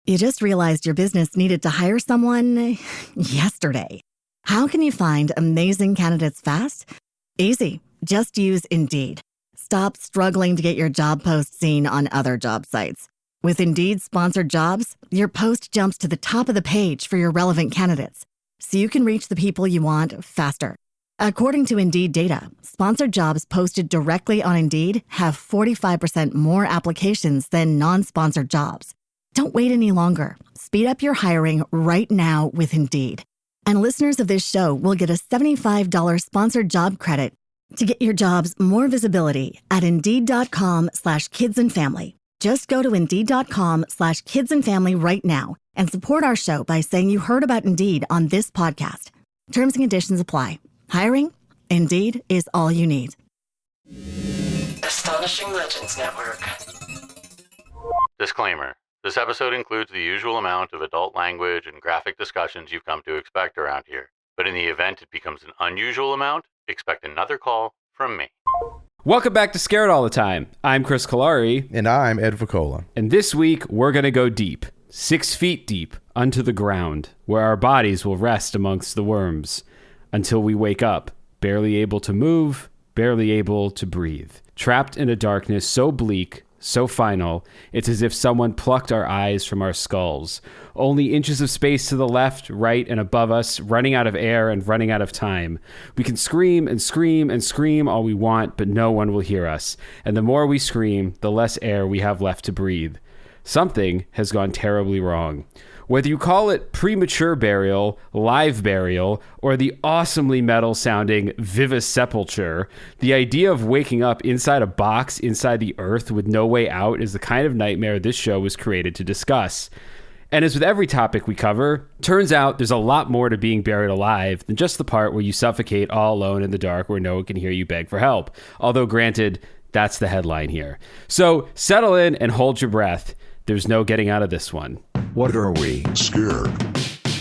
You just realized your business needed to hire someone yesterday. How can you find amazing candidates fast? Easy. Just use Indeed. Stop struggling to get your job post seen on other job sites. With Indeed sponsored jobs, your post jumps to the top of the page for your relevant candidates, so you can reach the people you want faster. According to Indeed data, sponsored jobs posted directly on Indeed have 45% more applications than non-sponsored jobs. Don't wait any longer. Speed up your hiring right now with Indeed. And listeners of this show will get a $75 sponsored job credit to get your jobs more visibility at Indeed.com/kidsandfamily. Just go to Indeed.com/kidsandfamily right now and support our show by saying you heard about Indeed on this podcast. Terms and conditions apply. Hiring? Indeed is all you need. Astonishing Legends Network. Disclaimer. This episode includes the usual amount of adult language and graphic discussions you've come to expect around here. But in the event it becomes an unusual amount, expect another call from me. Welcome back to Scared All the Time. I'm Chris Cullari. And I'm Ed Voccola. And this week, we're going to go deep, 6 feet deep, unto the ground, where our bodies will rest amongst the worms, until we wake up, barely able to move, barely able to breathe. Trapped in a darkness so bleak, so final, it's as if someone plucked our eyes from our skulls. Only inches of space to the left, right, and above us, running out of air and running out of time. We can scream and scream and scream all we want, but no one will hear us. And the more we scream, the less air we have left to breathe. Something has gone terribly wrong. Whether you call it premature burial, live burial, or the awesomely metal-sounding vivisepulture, the idea of waking up inside a box inside the earth with no way out is the kind of nightmare this show was created to discuss. And as with every topic we cover, turns out there's a lot more to being buried alive than just the part where you suffocate all alone in the dark where no one can hear you beg for help. Although granted, that's the headline here. So settle in and hold your breath. There's no getting out of this one. What are we? Scared.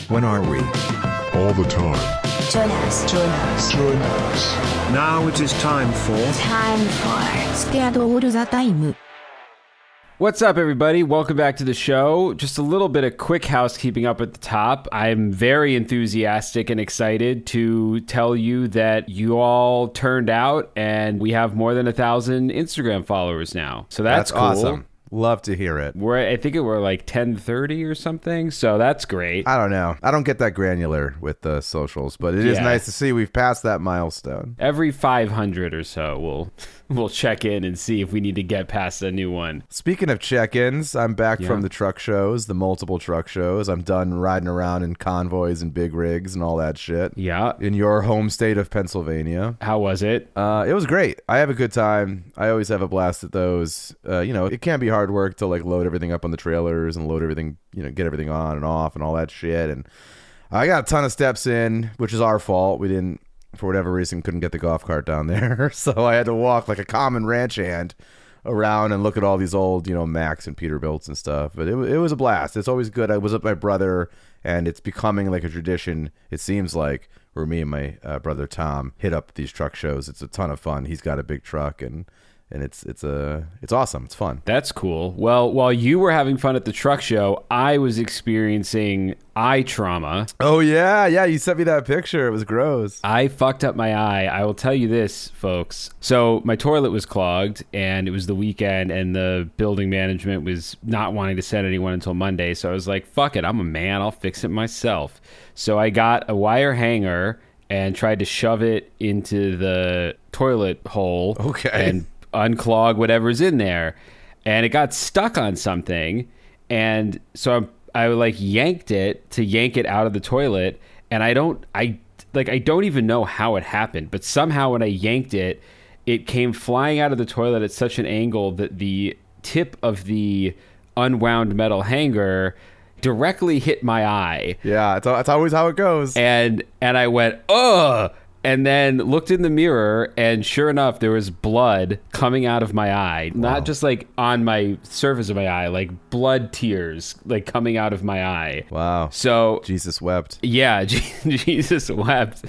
When are we? All the time. Join us. Join us. Now it is time for Scared All the Time. What's up, everybody? Welcome back to the show. Just a little bit of quick housekeeping up at the top. I'm very enthusiastic and excited to tell you that you all turned out and we have more than 1,000 Instagram followers now. So that's cool. Awesome. Love to hear it. I think we're like 1030 or something, so that's great. I don't know. I don't get that granular with the socials, but it is nice to see we've passed that milestone. Every 500 or so, we'll check in and see if we need to get past a new one. Speaking of check-ins, I'm back from the truck shows, the multiple truck shows. I'm done riding around in convoys and big rigs and all that shit. Yeah. In your home state of Pennsylvania. How was it? It was great. I have a good time. I always have a blast at those. It can be hard work to like load everything up on the trailers and load everything, get everything on and off and all that shit. And I got a ton of steps in, which is our fault. We didn't, for whatever reason, couldn't get the golf cart down there. So I had to walk like a common ranch hand around and look at all these old, Macs and Peterbilts and stuff. But it was a blast. It's always good. I was with my brother, and it's becoming like a tradition, it seems like, where me and my brother Tom hit up these truck shows. It's a ton of fun. He's got a big truck, and it's awesome. It's fun. That's cool. Well, while you were having fun at the truck show, I was experiencing eye trauma. Oh, yeah. You sent me that picture. It was gross. I fucked up my eye. I will tell you this, folks. So my toilet was clogged, and it was the weekend, and the building management was not wanting to send anyone until Monday. So I was like, fuck it. I'm a man. I'll fix it myself. So I got a wire hanger and tried to shove it into the toilet hole. Okay. And unclog whatever's in there, and it got stuck on something, and so I like yanked it to yank it out of the toilet, and I don't even know how it happened, but somehow when I yanked it, it came flying out of the toilet at such an angle that the tip of the unwound metal hanger directly hit my eye. Yeah, it's always how it goes. And I went, ugh. And then looked in the mirror, and sure enough, there was blood coming out of my eye. Wow. Not just like on my surface of my eye, like blood tears like coming out of my eye. Wow. So Jesus wept. Yeah, Jesus wept.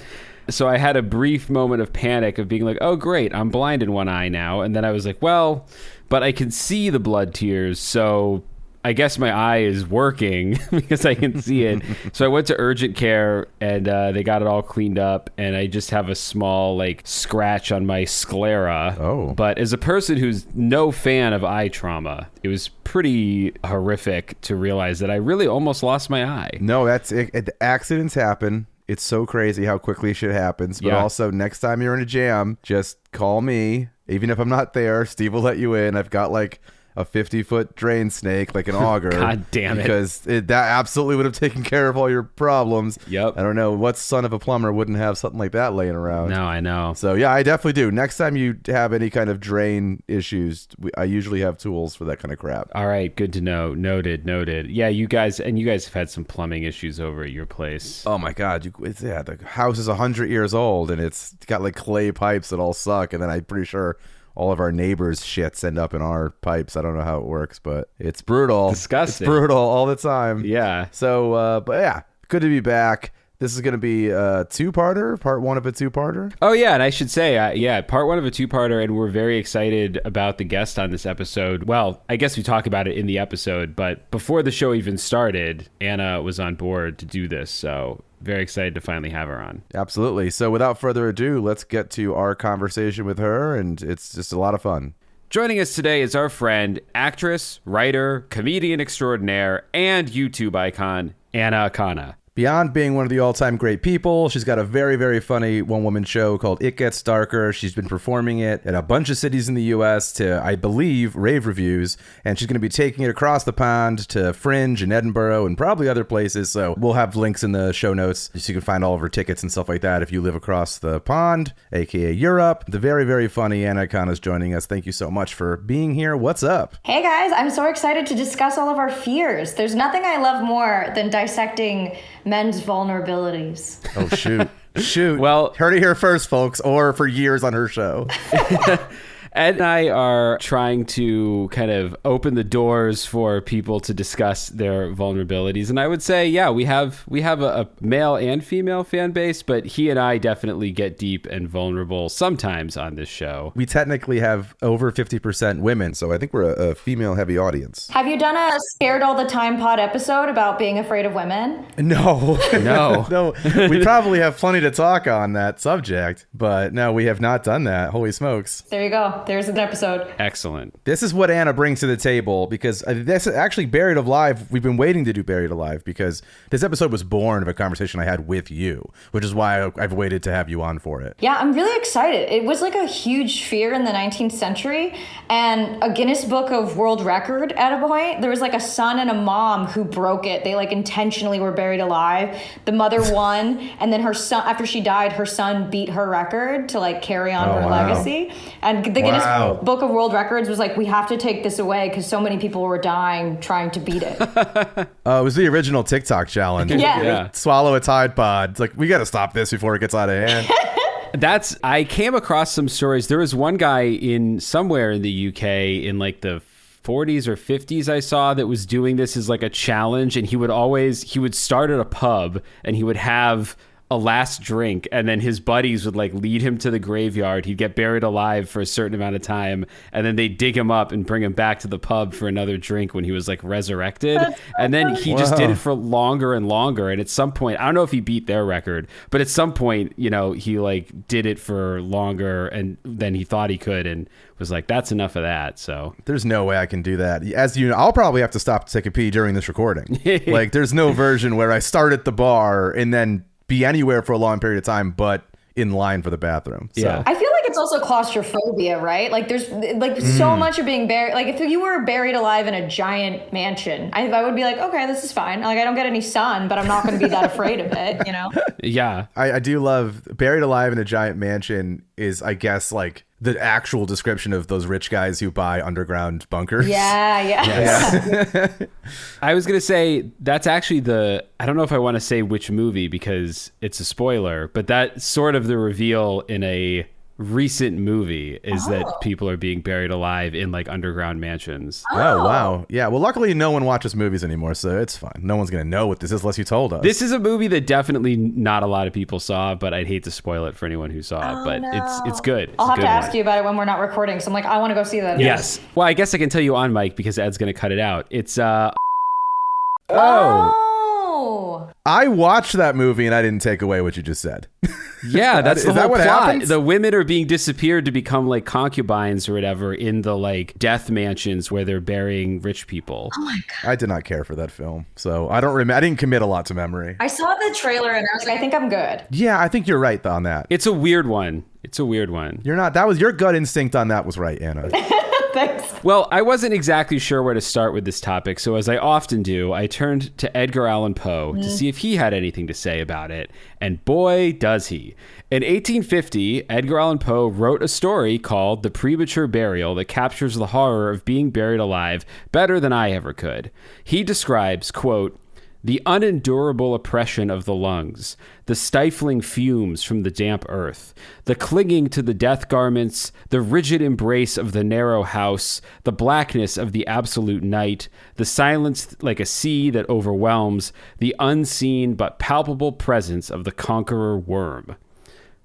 So I had a brief moment of panic of being like, oh, great, I'm blind in one eye now. And then I was like, well, but I can see the blood tears, so I guess my eye is working because I can see it. So I went to urgent care and they got it all cleaned up, and I just have a small like scratch on my sclera. Oh. But as a person who's no fan of eye trauma, it was pretty horrific to realize that I really almost lost my eye. No, that's it. Accidents happen. It's so crazy how quickly shit happens. But also, next time you're in a jam, just call me. Even if I'm not there, Steve will let you in. I've got like a 50-foot drain snake, like an auger. God damn it. Because that absolutely would have taken care of all your problems. Yep. I don't know what son of a plumber wouldn't have something like that laying around. No, I know. So yeah, I definitely do. Next time you have any kind of drain issues, I usually have tools for that kind of crap. All right, good to know. Noted. Yeah, you guys have had some plumbing issues over at your place. Oh my God, the house is 100 years old and it's got like clay pipes that all suck, and then I'm pretty sure all of our neighbors' shits end up in our pipes. I don't know how it works, but it's brutal. Disgusting. It's brutal all the time. Yeah. So, but yeah, good to be back. This is going to be a two-parter, part one of a two-parter. Oh, yeah, and I should say, part one of a two-parter, and we're very excited about the guest on this episode. Well, I guess we talk about it in the episode, but before the show even started, Anna was on board to do this, so very excited to finally have her on. Absolutely. So without further ado, let's get to our conversation with her, and it's just a lot of fun. Joining us today is our friend, actress, writer, comedian extraordinaire, and YouTube icon, Anna Akana. Beyond being one of the all-time great people, she's got a very, very funny one-woman show called It Gets Darker. She's been performing it in a bunch of cities in the U.S. to, I believe, rave reviews, and she's going to be taking it across the pond to Fringe in Edinburgh and probably other places, so we'll have links in the show notes so you can find all of her tickets and stuff like that if you live across the pond, aka Europe. The very, very funny Anna Akana is joining us. Thank you so much for being here. What's up? Hey guys, I'm so excited to discuss all of our fears. There's nothing I love more than dissecting men's vulnerabilities. Oh, shoot. Well, heard it here first, folks, or for years on her show. Ed and I are trying to kind of open the doors for people to discuss their vulnerabilities. And I would say, yeah, we have a male and female fan base, but he and I definitely get deep and vulnerable sometimes on this show. We technically have over 50% women, so I think we're a female-heavy audience. Have you done a Scared All the Time pod episode about being afraid of women? No. No. We probably have plenty to talk on that subject, but no, we have not done that. Holy smokes. There you go. There's an episode. Excellent. This is what Anna brings to the table, because this actually Buried Alive, we've been waiting to do Buried Alive because this episode was born of a conversation I had with you, which is why I've waited to have you on for it. Yeah, I'm really excited. It was like a huge fear in the 19th century, and a Guinness Book of World Record at a point. There was like a son and a mom who broke it. They like intentionally were buried alive. The mother won, and then her son, after she died, her son beat her record to like carry on her legacy. And the Guinness Book of World Records was like, we have to take this away because so many people were dying trying to beat it. It was the original TikTok challenge. Yeah. Swallow a Tide Pod. It's like, we got to stop this before it gets out of hand. I came across some stories. There was one guy in somewhere in the UK in like the 40s or 50s I saw that was doing this as like a challenge, and he would start at a pub and he would have a last drink, and then his buddies would like lead him to the graveyard. He'd get buried alive for a certain amount of time, and then they'd dig him up and bring him back to the pub for another drink when he was like resurrected. And then he just did it for longer and longer, and at some point, I don't know if he beat their record, but at some point, you know, he like did it for longer and then he thought he could, and was like, that's enough of that. So there's no way I can do that. As you know, I'll probably have to stop to take a pee during this recording. Like, there's no version where I start at the bar and then be anywhere for a long period of time, but in line for the bathroom. So. Yeah. I feel like it's also claustrophobia, right? Like there's like so much of being buried. Like if you were buried alive in a giant mansion, I would be like, okay, this is fine. Like I don't get any sun, but I'm not going to be that afraid of it, you know? Yeah. I do love Buried Alive in a Giant Mansion is, I guess, like the actual description of those rich guys who buy underground bunkers. Yeah. I was going to say, that's actually I don't know if I want to say which movie because it's a spoiler, but that's sort of the reveal in a recent movie is that people are being buried alive in like underground mansions. Oh, wow. Yeah. Well, luckily no one watches movies anymore, so it's fine. No one's going to know what this is unless you told us. This is a movie that definitely not a lot of people saw, but I'd hate to spoil it for anyone who saw it. But it's good. I'll have to ask you about it when we're not recording. So I'm like, I want to go see that. Yes. Well, I guess I can tell you on mic because Ed's going to cut it out. It's I watched that movie and I didn't take away what you just said. Yeah, that's the Is whole that what plot. happens? The women are being disappeared to become like concubines or whatever in the like death mansions where they're burying rich people. Oh my God. I did not care for that film, so I don't remember. I didn't commit a lot to memory. I saw the trailer and I was like, I think I'm good. Yeah, I think you're right on that. It's a weird one. You're not. That was your gut instinct on that was right, Anna. Thanks. Well, I wasn't exactly sure where to start with this topic, so as I often do, I turned to Edgar Allan Poe to see if he had anything to say about it, and boy, does he. In 1850, Edgar Allan Poe wrote a story called The Premature Burial that captures the horror of being buried alive better than I ever could. He describes, quote, the unendurable oppression of the lungs, the stifling fumes from the damp earth, the clinging to the death garments, the rigid embrace of the narrow house, the blackness of the absolute night, the silence like a sea that overwhelms, the unseen but palpable presence of the conqueror worm.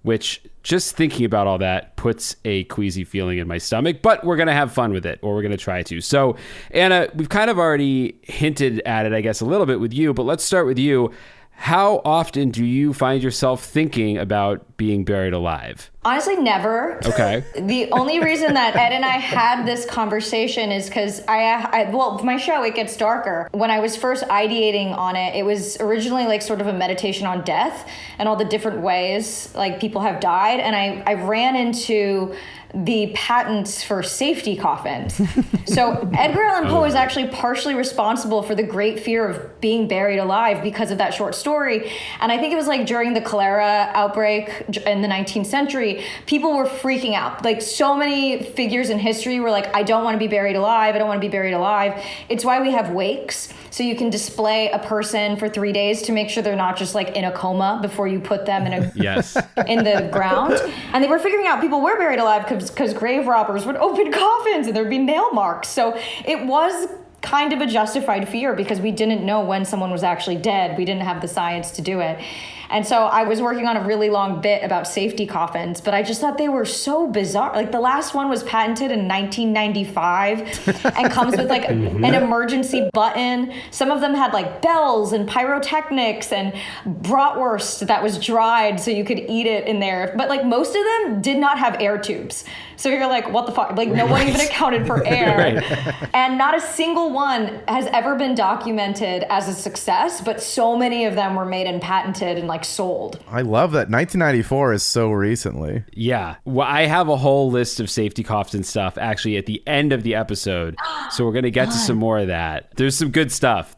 Which, just thinking about all that, puts a queasy feeling in my stomach, but we're going to have fun with it, or we're going to try to. So, Anna, we've kind of already hinted at it, I guess, a little bit with you, but let's start with you. How often do you find yourself thinking about being buried alive? Honestly, never. Okay. The only reason that Ed and I had this conversation is because my show, It Gets Darker, when I was first ideating on it, it was originally like sort of a meditation on death and all the different ways like people have died. And I ran into the patents for safety coffins. So Edgar Allan Poe is actually partially responsible for the great fear of being buried alive because of that short story. And I think it was like during the cholera outbreak in the 19th century, people were freaking out. Like so many figures in history were like, I don't want to be buried alive. I don't want to be buried alive. It's why we have wakes. So you can display a person for 3 days to make sure they're not just like in a coma before you put them in a Yes. in the ground. And they were figuring out people were buried alive because grave robbers would open coffins and there'd be nail marks. So it was kind of a justified fear because we didn't know when someone was actually dead. We didn't have the science to do it. And so I was working on a really long bit about safety coffins, but I just thought they were so bizarre. Like the last one was patented in 1995 and comes with like an emergency button. Some of them had like bells and pyrotechnics and bratwurst that was dried so you could eat it in there. But like most of them did not have air tubes. So you're like, what the fuck? Like no one even accounted for air. Right. And not a single one has ever been documented as a success, but so many of them were made and patented and like sold. I love that. 1994 is so recently. Yeah. Well, I have a whole list of safety coffin stuff actually at the end of the episode. So we're going to get to some more of that. There's some good stuff.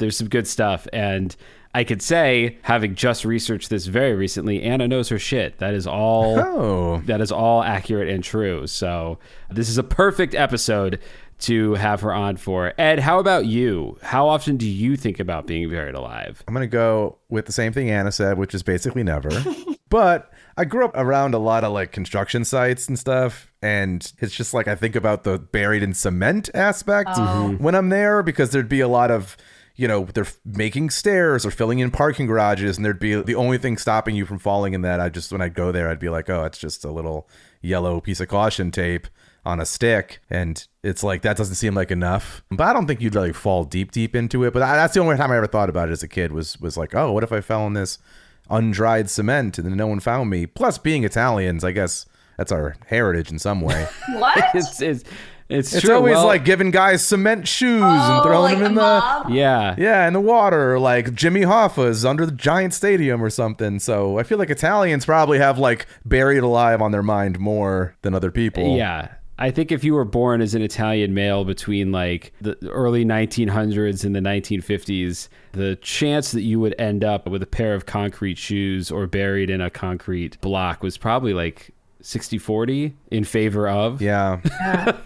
And I could say, having just researched this very recently, Anna knows her shit. That is all accurate and true. So this is a perfect episode to have her on for. Ed, how about you? How often do you think about being buried alive? I'm going to go with the same thing Anna said, which is basically never. But I grew up around a lot of like construction sites and stuff. And it's just like I think about the buried in cement aspect when I'm there, because there'd be a lot of, you know, they're making stairs or filling in parking garages, and there'd be the only thing stopping you from falling in that. When I'd go there, I'd be like, oh, it's just a little yellow piece of caution tape on a stick. And it's like, that doesn't seem like enough. But I don't think you'd like fall deep into it. But that's the only time I ever thought about it as a kid was like, oh, what if I fell in this undried cement and then no one found me? Plus being Italians, I guess that's our heritage in some way. What? It's It's true. always Well, like giving guys cement shoes and throwing them in yeah. in the water, like Jimmy Hoffa's under the Giant Stadium or something. So I feel like Italians probably have like buried alive on their mind more than other people. Yeah. I think if you were born as an Italian male between like the early 1900s and the 1950s, the chance that you would end up with a pair of concrete shoes or buried in a concrete block was probably like 60-40 in favor of. Yeah.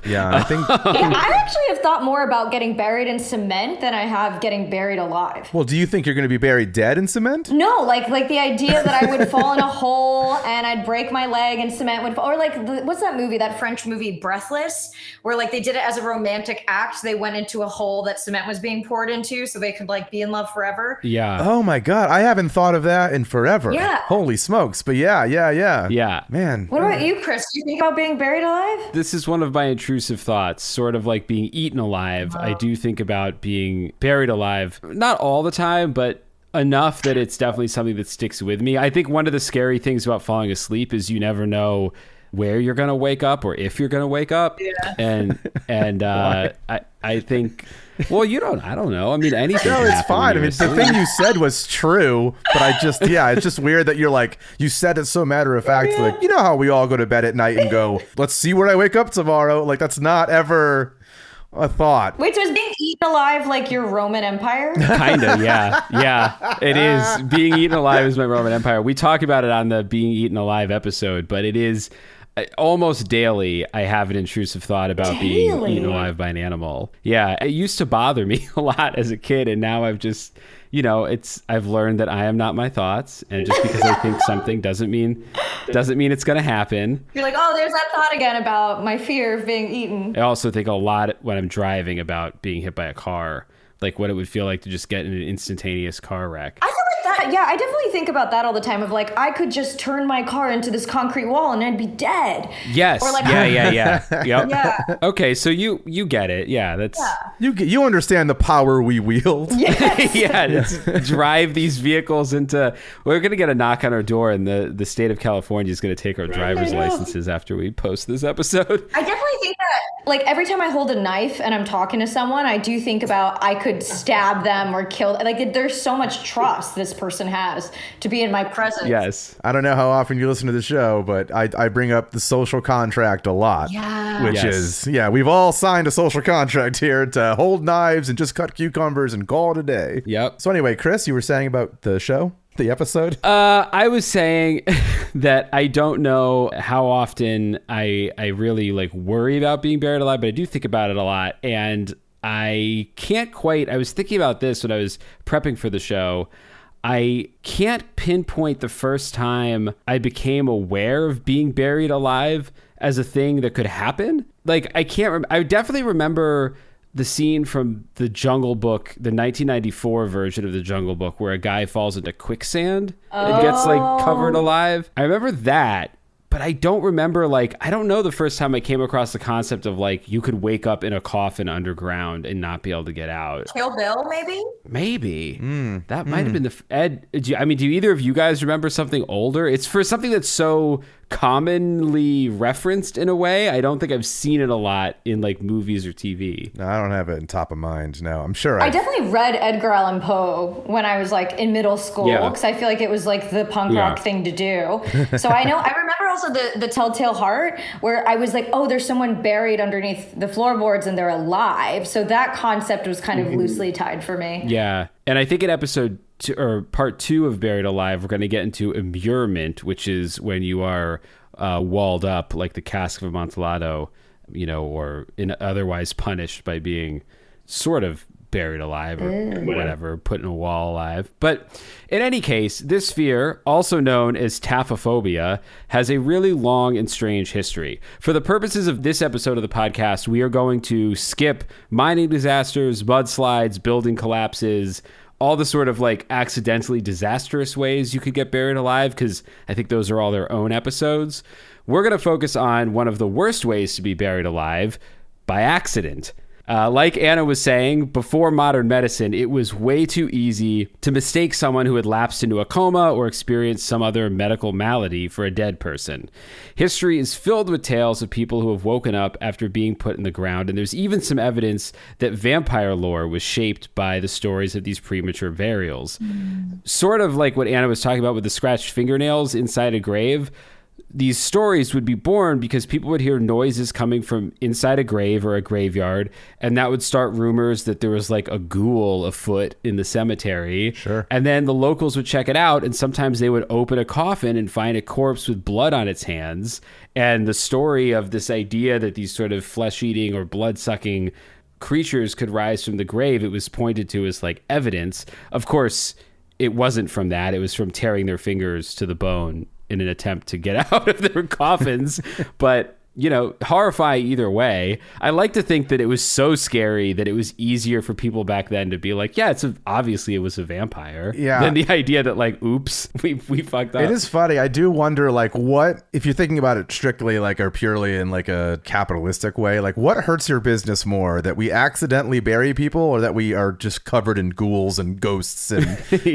Yeah, I think... Yeah, I actually have thought more about getting buried in cement than I have getting buried alive. Well, do you think you're going to be buried dead in cement? No, like the idea that I would fall in a hole and I'd break my leg and cement would fall. Or like, what's that movie, that French movie Breathless, where like they did it as a romantic act. They went into a hole that cement was being poured into so they could like be in love forever. Yeah. Oh my God, I haven't thought of that in forever. Yeah. Holy smokes. But yeah. Yeah. Man. What about you, Chris? Do you think about being buried alive? This is one of my intrusive thoughts, sort of like being eaten alive. I do think about being buried alive, not all the time, but enough that it's definitely something that sticks with me. I think one of the scary things about falling asleep is you never know where you're going to wake up or if you're going to wake up. Yeah. And I think, well, I don't know. I mean, anything. No, can it's happen fine. I when mean, you're the asleep. thing you said was true, but it's just weird that you're like, you said it so matter of fact. Like, you know how we all go to bed at night and go, let's see where I wake up tomorrow. Like, that's not ever a thought. Wait, so is being eaten alive like your Roman Empire? Kinda, yeah. It is. Being eaten alive is my Roman Empire. We talk about it on the Being Eaten Alive episode, but it is almost daily I have an intrusive thought about being eaten alive by an animal. Yeah, it used to bother me a lot as a kid, and now I've just, I've learned that I am not my thoughts, and just because I think something doesn't mean it's going to happen. You're like, oh, there's that thought again about my fear of being eaten. I also think a lot when I'm driving about being hit by a car, like what it would feel like to just get in an instantaneous car wreck. I feel like that, yeah, I definitely think about that all the time of like, I could just turn my car into this concrete wall and I'd be dead. Yes. Or like, yeah. Yep. Yeah. Okay, so you get it. Yeah, that's... Yeah. You understand the power we wield. Yes. Yeah, let's drive these vehicles into... We're going to get a knock on our door, and the state of California is going to take our driver's licenses after we post this episode. I definitely think that, like, every time I hold a knife and I'm talking to someone, I do think about I could stab them or kill... Like, there's so much trust this person has to be in my presence. Yes. I don't know how often you listen to the show, but I bring up the social contract a lot. Yeah. Which is, we've all signed a social contract here to hold knives and just cut cucumbers and call it a day. Yep. So anyway, Chris, you were saying about the show, the episode? I was saying that I don't know how often I really like worry about being buried alive, but I do think about it a lot. And I can't quite, I was thinking about this when I was prepping for the show. I can't pinpoint the first time I became aware of being buried alive as a thing that could happen. Like, I definitely remember the scene from the Jungle Book, the 1994 version of the Jungle Book, where a guy falls into quicksand and gets like covered alive. I remember that. But I don't remember, I don't know the first time I came across the concept of, you could wake up in a coffin underground and not be able to get out. Kill Bill, maybe? Maybe. That might have been Ed, do either of you guys remember something older? It's for something that's so commonly referenced in a way. I don't think I've seen it a lot in, movies or TV. No, I don't have it in top of mind. No, I'm sure I definitely read Edgar Allan Poe when I was, in middle school, because I feel like it was, the punk rock thing to do. So I remember also the Telltale Heart, where I was like, oh, there's someone buried underneath the floorboards and they're alive. So that concept was kind of loosely tied for me. Yeah. And I think in episode 2, or part 2 of Buried Alive, we're going to get into immurement, which is when you are walled up like the cask of Amontillado, or otherwise punished by being sort of buried alive or whatever, put in a wall alive. But in any case, this fear, also known as taphophobia, has a really long and strange history. For the purposes of this episode of the podcast, we are going to skip mining disasters, mudslides, building collapses, all the sort of accidentally disastrous ways you could get buried alive, because I think those are all their own episodes. We're going to focus on one of the worst ways to be buried alive, by accident. Like Anna was saying, before modern medicine, it was way too easy to mistake someone who had lapsed into a coma or experienced some other medical malady for a dead person. History is filled with tales of people who have woken up after being put in the ground, and there's even some evidence that vampire lore was shaped by the stories of these premature burials. Sort of like what Anna was talking about with the scratched fingernails inside a grave. these stories would be born because people would hear noises coming from inside a grave or a graveyard, and that would start rumors that there was like a ghoul afoot in the cemetery. Sure. And then the locals would check it out, and sometimes they would open a coffin and find a corpse with blood on its hands. And the story of this idea that these sort of flesh-eating or blood-sucking creatures could rise from the grave, it was pointed to as like evidence. Of course, it wasn't from that. It was from tearing their fingers to the bone in an attempt to get out of their coffins. But, you know, horrifying either way. I like to think that it was so scary that it was easier for people back then to be like, yeah, obviously it was a vampire. Yeah. Than the idea that like, oops, we fucked up. It is funny. I do wonder, like, what, if you're thinking about it strictly, like, or purely in, like, a capitalistic way, like, what hurts your business more? That we accidentally bury people or that we are just covered in ghouls and ghosts and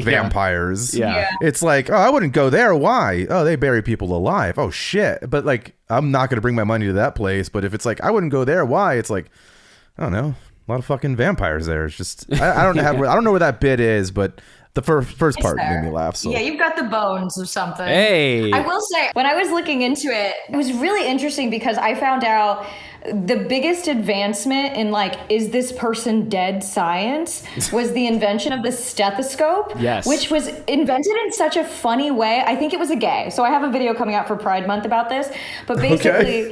vampires? Yeah. It's like, oh, I wouldn't go there. Why? Oh, they bury people alive. Oh, shit. But, like, I'm not going to bring my money to that place. But if it's like, I wouldn't go there. Why? It's like, I don't know. A lot of fucking vampires there. It's just, I don't have, I don't know where that bit is, but the first part made me laugh. So. Yeah, you've got the bones of something. Hey. I will say, when I was looking into it, it was really interesting because I found out the biggest advancement in like, is this person dead science was the invention of the stethoscope. Yes. Which was invented in such a funny way. I think it was a gay. So I have a video coming out for Pride Month about this. But basically,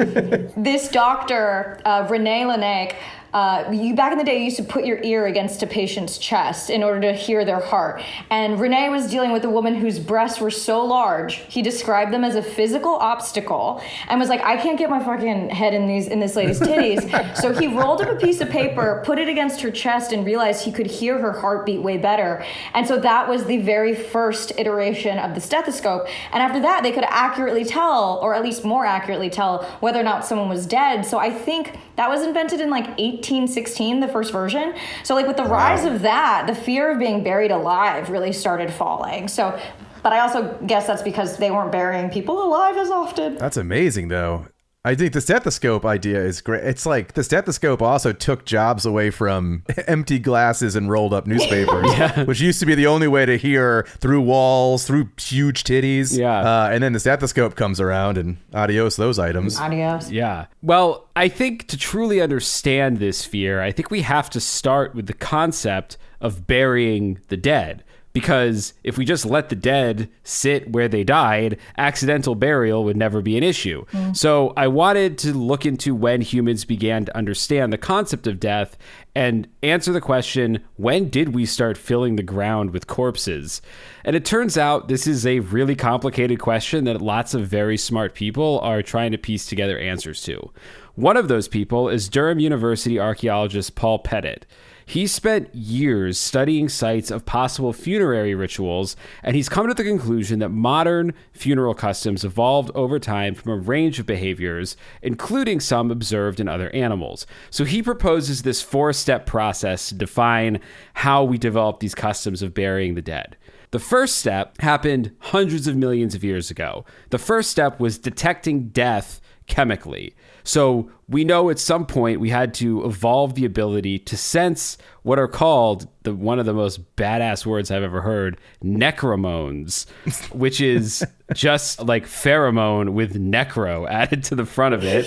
this doctor, Renee Laennec, back in the day, you used to put your ear against a patient's chest in order to hear their heart. And Renee was dealing with a woman whose breasts were so large, he described them as a physical obstacle and was like, I can't get my fucking head in this lady's titties. So he rolled up a piece of paper, put it against her chest, and realized he could hear her heartbeat way better. And so that was the very first iteration of the stethoscope. And after that, they could accurately tell, or at least more accurately tell, whether or not someone was dead. So I think that was invented in like 1816, the first version. So like with the rise of that, the fear of being buried alive really started falling. So, but I also guess that's because they weren't burying people alive as often. That's amazing, though. I think the stethoscope idea is great. It's like the stethoscope also took jobs away from empty glasses and rolled up newspapers, which used to be the only way to hear through walls, through huge titties. Yeah. And then the stethoscope comes around and adios those items. Adios. Yeah. Well, I think to truly understand this fear, I think we have to start with the concept of burying the dead. Because if we just let the dead sit where they died, accidental burial would never be an issue. So I wanted to look into when humans began to understand the concept of death and answer the question, when did we start filling the ground with corpses? And it turns out this is a really complicated question that lots of very smart people are trying to piece together answers to. One of those people is Durham University archaeologist Paul Pettit. He spent years studying sites of possible funerary rituals, and he's come to the conclusion that modern funeral customs evolved over time from a range of behaviors, including some observed in other animals. So he proposes this 4-step process to define how we develop these customs of burying the dead. The first step happened hundreds of millions of years ago. The first step was detecting death chemically. So we know at some point we had to evolve the ability to sense what are called, one of the most badass words I've ever heard, necromones, which is just like pheromone with necro added to the front of it.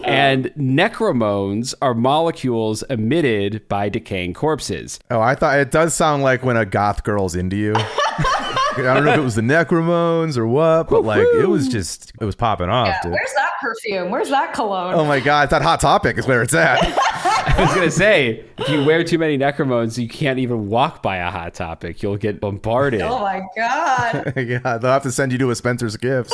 And necromones are molecules emitted by decaying corpses. Oh, I thought it does sound like when a goth girl's into you. I don't know if it was the necromones or what, but like it was popping off, dude. Where's that perfume? Where's that cologne? Oh my God, that Hot Topic is where it's at. I was going to say, if you wear too many necromones, you can't even walk by a Hot Topic. You'll get bombarded. Oh my God. Yeah, they'll have to send you to a Spencer's Gifts.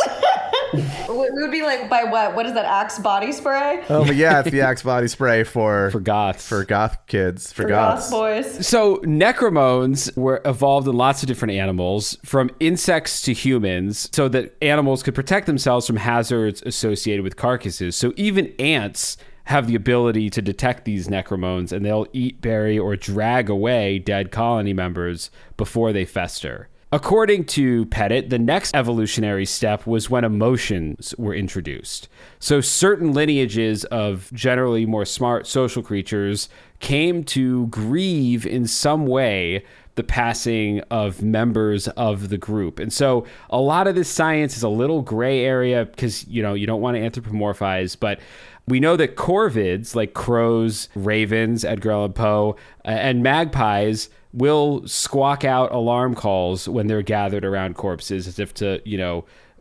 We would be like, by what? What is that, Axe body spray? Oh, but yeah, it's the Axe body spray for goths. For goth kids. For goth goths. boys. So necromones were evolved in lots of different animals, from insects to humans, so that animals could protect themselves from hazards associated with carcasses. So even ants have the ability to detect these necromones, and they'll eat, bury, or drag away dead colony members before they fester. According to Pettit, the next evolutionary step was when emotions were introduced. So certain lineages of generally more smart social creatures came to grieve in some way the passing of members of the group. And so a lot of this science is a little gray area because, you don't want to anthropomorphize, but we know that corvids, like crows, ravens, Edgar Allan Poe, and magpies will squawk out alarm calls when they're gathered around corpses as if to,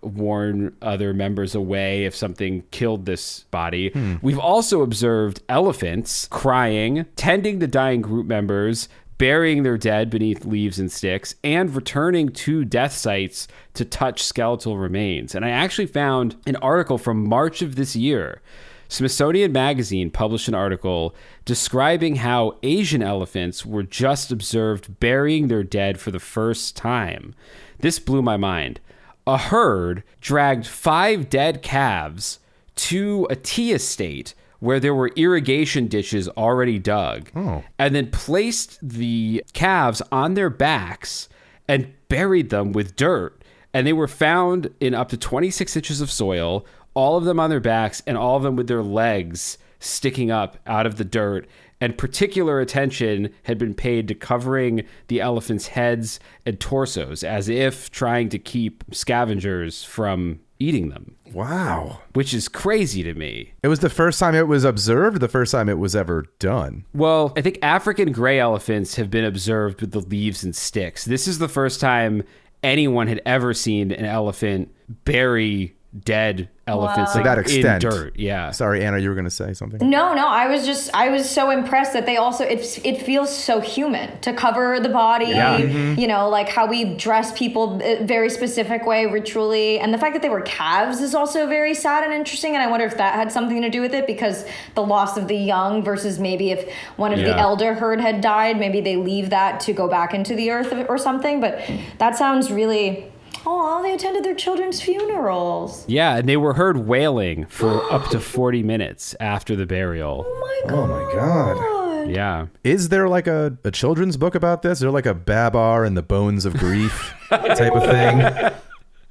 warn other members away if something killed this body. We've also observed elephants crying, tending the dying group members, burying their dead beneath leaves and sticks, and returning to death sites to touch skeletal remains. And I actually found an article from March of this year. Smithsonian Magazine published an article describing how Asian elephants were just observed burying their dead for the first time. This blew my mind. A herd dragged 5 dead calves to a tea estate where there were irrigation ditches already dug, and then placed the calves on their backs and buried them with dirt. And they were found in up to 26 inches of soil, all of them on their backs and all of them with their legs sticking up out of the dirt. And particular attention had been paid to covering the elephants' heads and torsos as if trying to keep scavengers from eating them. Wow. Which is crazy to me. It was the first time it was observed, or the first time it was ever done? Well, I think African gray elephants have been observed with the leaves and sticks. This is the first time anyone had ever seen an elephant bury dead elephants to that extent. In dirt. Yeah. Sorry, Anna, you were going to say something? No, I was so impressed that they also, it feels so human to cover the body, like how we dress people a very specific way ritually. And the fact that they were calves is also very sad and interesting. And I wonder if that had something to do with it, because the loss of the young versus maybe if one of the elder herd had died, maybe they leave that to go back into the earth or something. But that sounds really... Oh, they attended their children's funerals. Yeah, and they were heard wailing for up to 40 minutes after the burial. Oh my God. Yeah. Is there like a children's book about this? Is there like a Babar and the Bones of Grief type of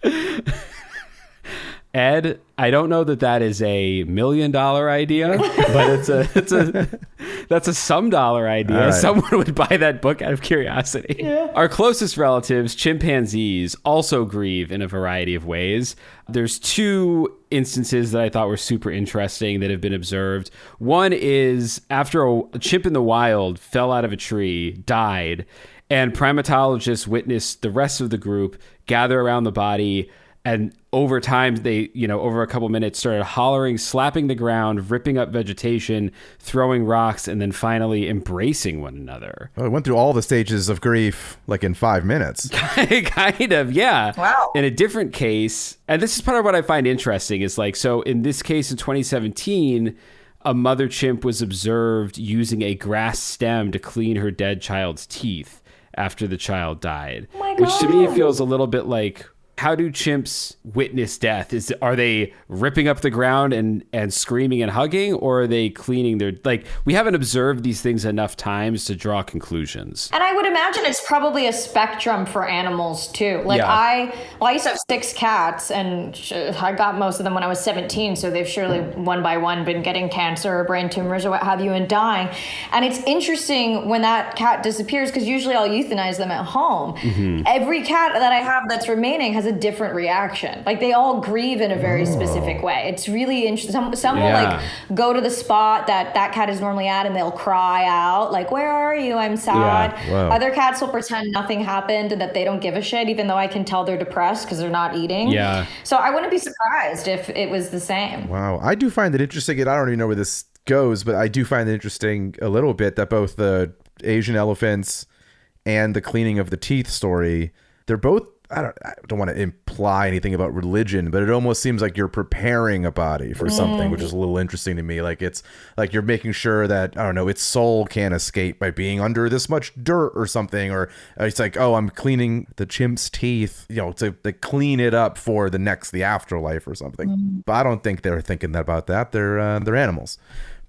thing? Ed, I don't know that is a $1 million idea, but that's a some dollar idea. Right. Someone would buy that book out of curiosity. Yeah. Our closest relatives, chimpanzees, also grieve in a variety of ways. There's 2 instances that I thought were super interesting that have been observed. One is after a chimp in the wild fell out of a tree, died, and primatologists witnessed the rest of the group gather around the body. And over time, they, over a couple minutes, started hollering, slapping the ground, ripping up vegetation, throwing rocks, and then finally embracing one another. Oh, it went through all the stages of grief, like in 5 minutes. Kind of, yeah. Wow. In a different case, and this is part of what I find interesting, is like, so in this case in 2017, a mother chimp was observed using a grass stem to clean her dead child's teeth after the child died. Oh my God. Which to me feels a little bit like... How do chimps witness death? Are they ripping up the ground and screaming and hugging, or are they cleaning their... Like, we haven't observed these things enough times to draw conclusions. And I would imagine it's probably a spectrum for animals too. Like I used to have 6 cats, and I got most of them when I was 17. So they've surely one by one been getting cancer or brain tumors or what have you and dying. And it's interesting when that cat disappears, because usually I'll euthanize them at home. Mm-hmm. Every cat that I have that's remaining has a different reaction. Like they all grieve in a very specific way. It's really interesting. Some will like go to the spot that cat is normally at and they'll cry out like, "Where are you? I'm sad." Wow. Other cats will pretend nothing happened and that they don't give a shit, even though I can tell they're depressed because they're not eating. Yeah. So I wouldn't be surprised if it was the same. Wow. I do find it interesting, and I don't even know where this goes, but I do find it interesting a little bit that both the Asian elephants and the cleaning of the teeth story, they're both, I don't want to imply anything about religion, but it almost seems like you're preparing a body for something, which is a little interesting to me. Like it's like you're making sure that, I don't know, its soul can't escape by being under this much dirt or something. Or it's like, oh, I'm cleaning the chimp's teeth, to clean it up for the afterlife or something. But I don't think they're thinking about that. They're animals.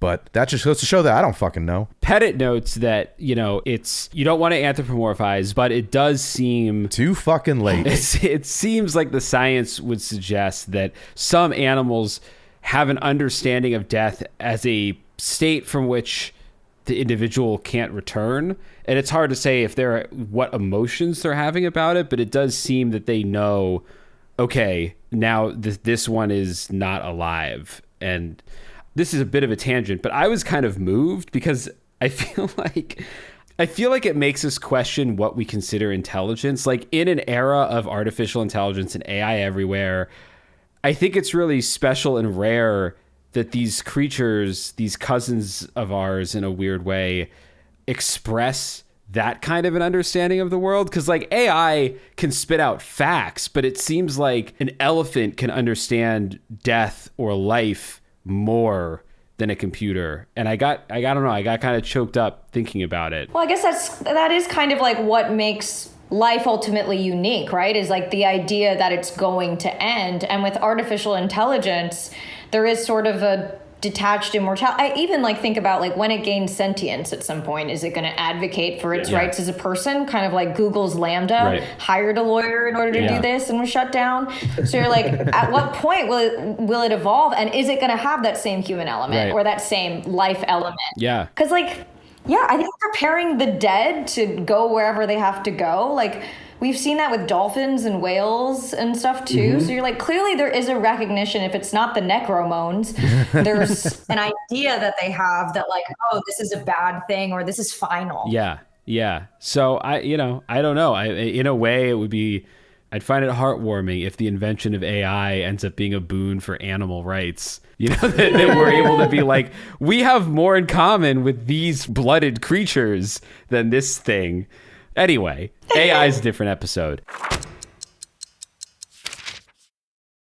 But that just goes to show that I don't fucking know. Pettit notes that, you don't want to anthropomorphize, but it does seem... Too fucking late. It seems like the science would suggest that some animals have an understanding of death as a state from which the individual can't return. And it's hard to say what emotions they're having about it, but it does seem that they know, okay, now this one is not alive. And this is a bit of a tangent, but I was kind of moved because I feel like it makes us question what we consider intelligence. Like, in an era of artificial intelligence and AI everywhere, I think it's really special and rare that these creatures, these cousins of ours in a weird way, express that kind of an understanding of the world. Because like AI can spit out facts, but it seems like an elephant can understand death or life more than a computer. And I got kind of choked up thinking about it. Well, I guess that is kind of like what makes life ultimately unique, right? Is like the idea that it's going to end. And with artificial intelligence, there is sort of a detached immortality. I even like think about like when it gains sentience at some point, is it going to advocate for its rights as a person? Kind of like Google's Lambda hired a lawyer in order to do this and was shut down. So you're like, at what point will it evolve? And is it going to have that same human element or that same life element? Yeah. Because like, I think preparing the dead to go wherever they have to go, like we've seen that with dolphins and whales and stuff too. So you're like, clearly there is a recognition, if it's not the necromones, there's an idea that they have that like, oh, this is a bad thing or this is final. Yeah. So I don't know. In a way I'd find it heartwarming if the invention of AI ends up being a boon for animal rights. That we're able to be like, we have more in common with these blooded creatures than this thing. Anyway, AI is a different episode.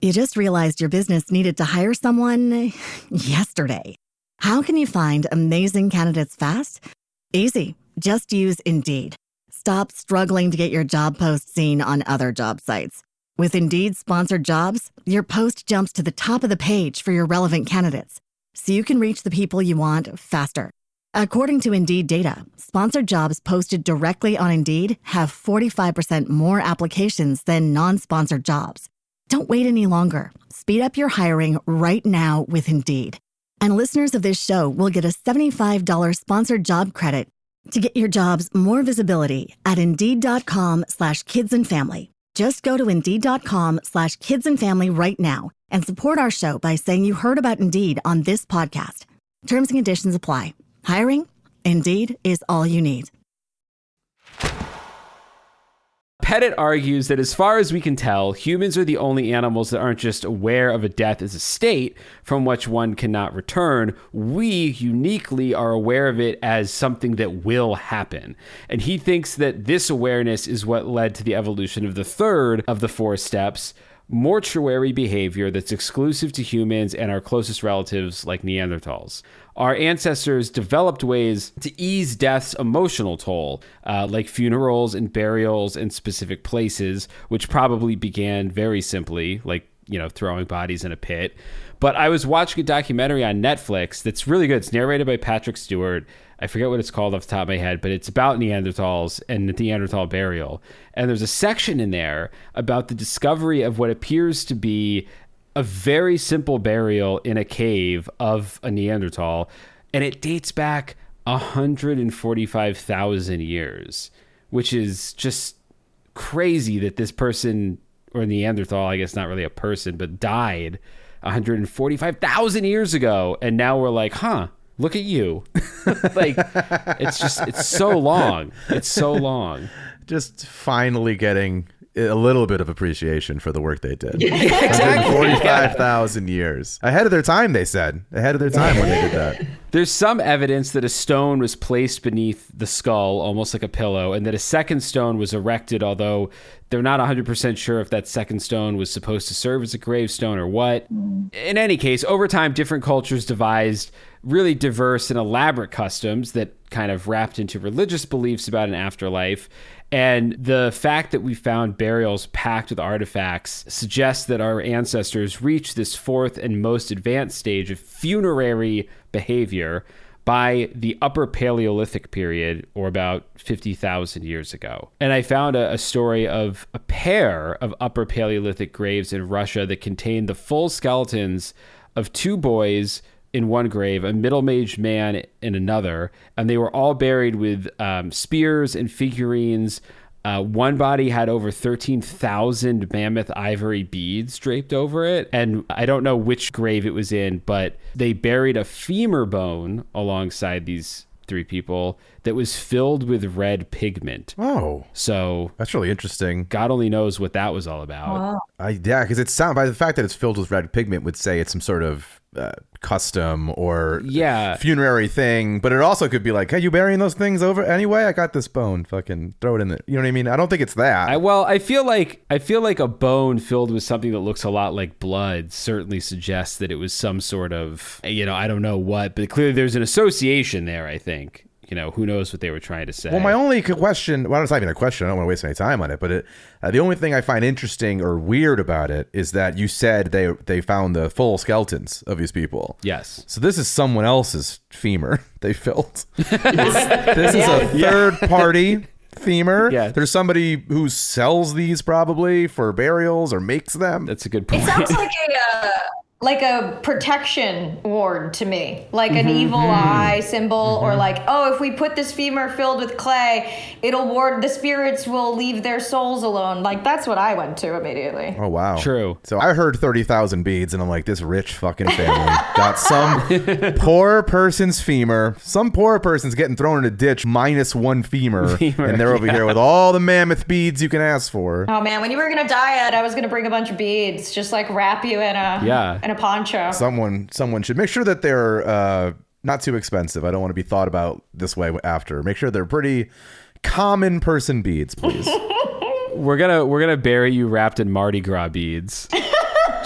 You just realized your business needed to hire someone yesterday. How can you find amazing candidates fast? Easy. Just use Indeed. Stop struggling to get your job post seen on other job sites. With Indeed sponsored jobs, your post jumps to the top of the page for your relevant candidates, so you can reach the people you want faster. According to Indeed data, sponsored jobs posted directly on Indeed have 45% more applications than non-sponsored jobs. Don't wait any longer. Speed up your hiring right now with Indeed. And listeners of this show will get a $75 sponsored job credit to get your jobs more visibility at Indeed.com/kidsandfamily. Just go to Indeed.com/kidsandfamily right now and support our show by saying you heard about Indeed on this podcast. Terms and conditions apply. Hiring? Indeed is all you need. Pettit argues that as far as we can tell, humans are the only animals that aren't just aware of a death as a state from which one cannot return. We uniquely are aware of it as something that will happen. And he thinks that this awareness is what led to the evolution of the third of the four steps, mortuary behavior that's exclusive to humans and our closest relatives like Neanderthals. Our ancestors developed ways to ease death's emotional toll, like funerals and burials in specific places, which probably began very simply, like, throwing bodies in a pit. But I was watching a documentary on Netflix that's really good. It's narrated by Patrick Stewart. I forget what it's called off the top of my head, but it's about Neanderthals and the Neanderthal burial. And there's a section in there about the discovery of what appears to be a very simple burial in a cave of a Neanderthal. And it dates back 145,000 years, which is just crazy that this person, or Neanderthal, I guess not really a person, but died 145,000 years ago. And now we're like, look at you. Like, it's so long. It's so long. Just finally getting a little bit of appreciation for the work they did. Exactly. 45,000 years. Ahead of their time, they said. Ahead of their time when they did that. There's some evidence that a stone was placed beneath the skull, almost like a pillow, and that a second stone was erected, although they're not 100% sure if that second stone was supposed to serve as a gravestone or what. In any case, over time, different cultures devised really diverse and elaborate customs that kind of wrapped into religious beliefs about an afterlife. And the fact that we found burials packed with artifacts suggests that our ancestors reached this fourth and most advanced stage of funerary behavior by the Upper Paleolithic period, or about 50,000 years ago. And I found a story of a pair of Upper Paleolithic graves in Russia that contained the full skeletons of two boys in one grave, a middle-aged man in another, and they were all buried with spears and figurines. One body had over 13,000 mammoth ivory beads draped over it. And I don't know which grave it was in, but they buried a femur bone alongside these 3 people that was filled with red pigment. Oh. So that's really interesting. God only knows what that was all about. Wow. Yeah, because it sounds, by the fact that it's filled with red pigment, would say it's some sort of custom or funerary thing, but it also could be like, hey, you burying those things over anyway? I got this bone, fucking throw it in there. You know what I mean? I don't think it's that. I feel like a bone filled with something that looks a lot like blood certainly suggests that it was some sort of, I don't know what, but clearly there's an association there, I think. Who knows what they were trying to say. Well, my only question, it's not even a question, I don't want to waste any time on it, but the only thing I find interesting or weird about it is that you said they found the full skeletons of these people. Yes. So this is someone else's femur they filled. This is a third party femur. Yeah. There's somebody who sells these probably for burials or makes them. That's a good point. It sounds like a protection ward to me, like an evil eye symbol, or like, if we put this femur filled with clay, it'll ward, the spirits will leave their souls alone. Like, that's what I went to immediately. Oh, wow. True. So I heard 30,000 beads and I'm like, this rich fucking family got some poor person's femur. Some poor person's getting thrown in a ditch minus one femur and they're over here with all the mammoth beads you can ask for. Oh man, when you were gonna die, Ed, I was gonna bring a bunch of beads, just like wrap you in a poncho. Someone should make sure that they're not too expensive. I don't want to be thought about this way after. Make sure they're pretty common person beads, please. We're gonna bury you wrapped in Mardi Gras beads.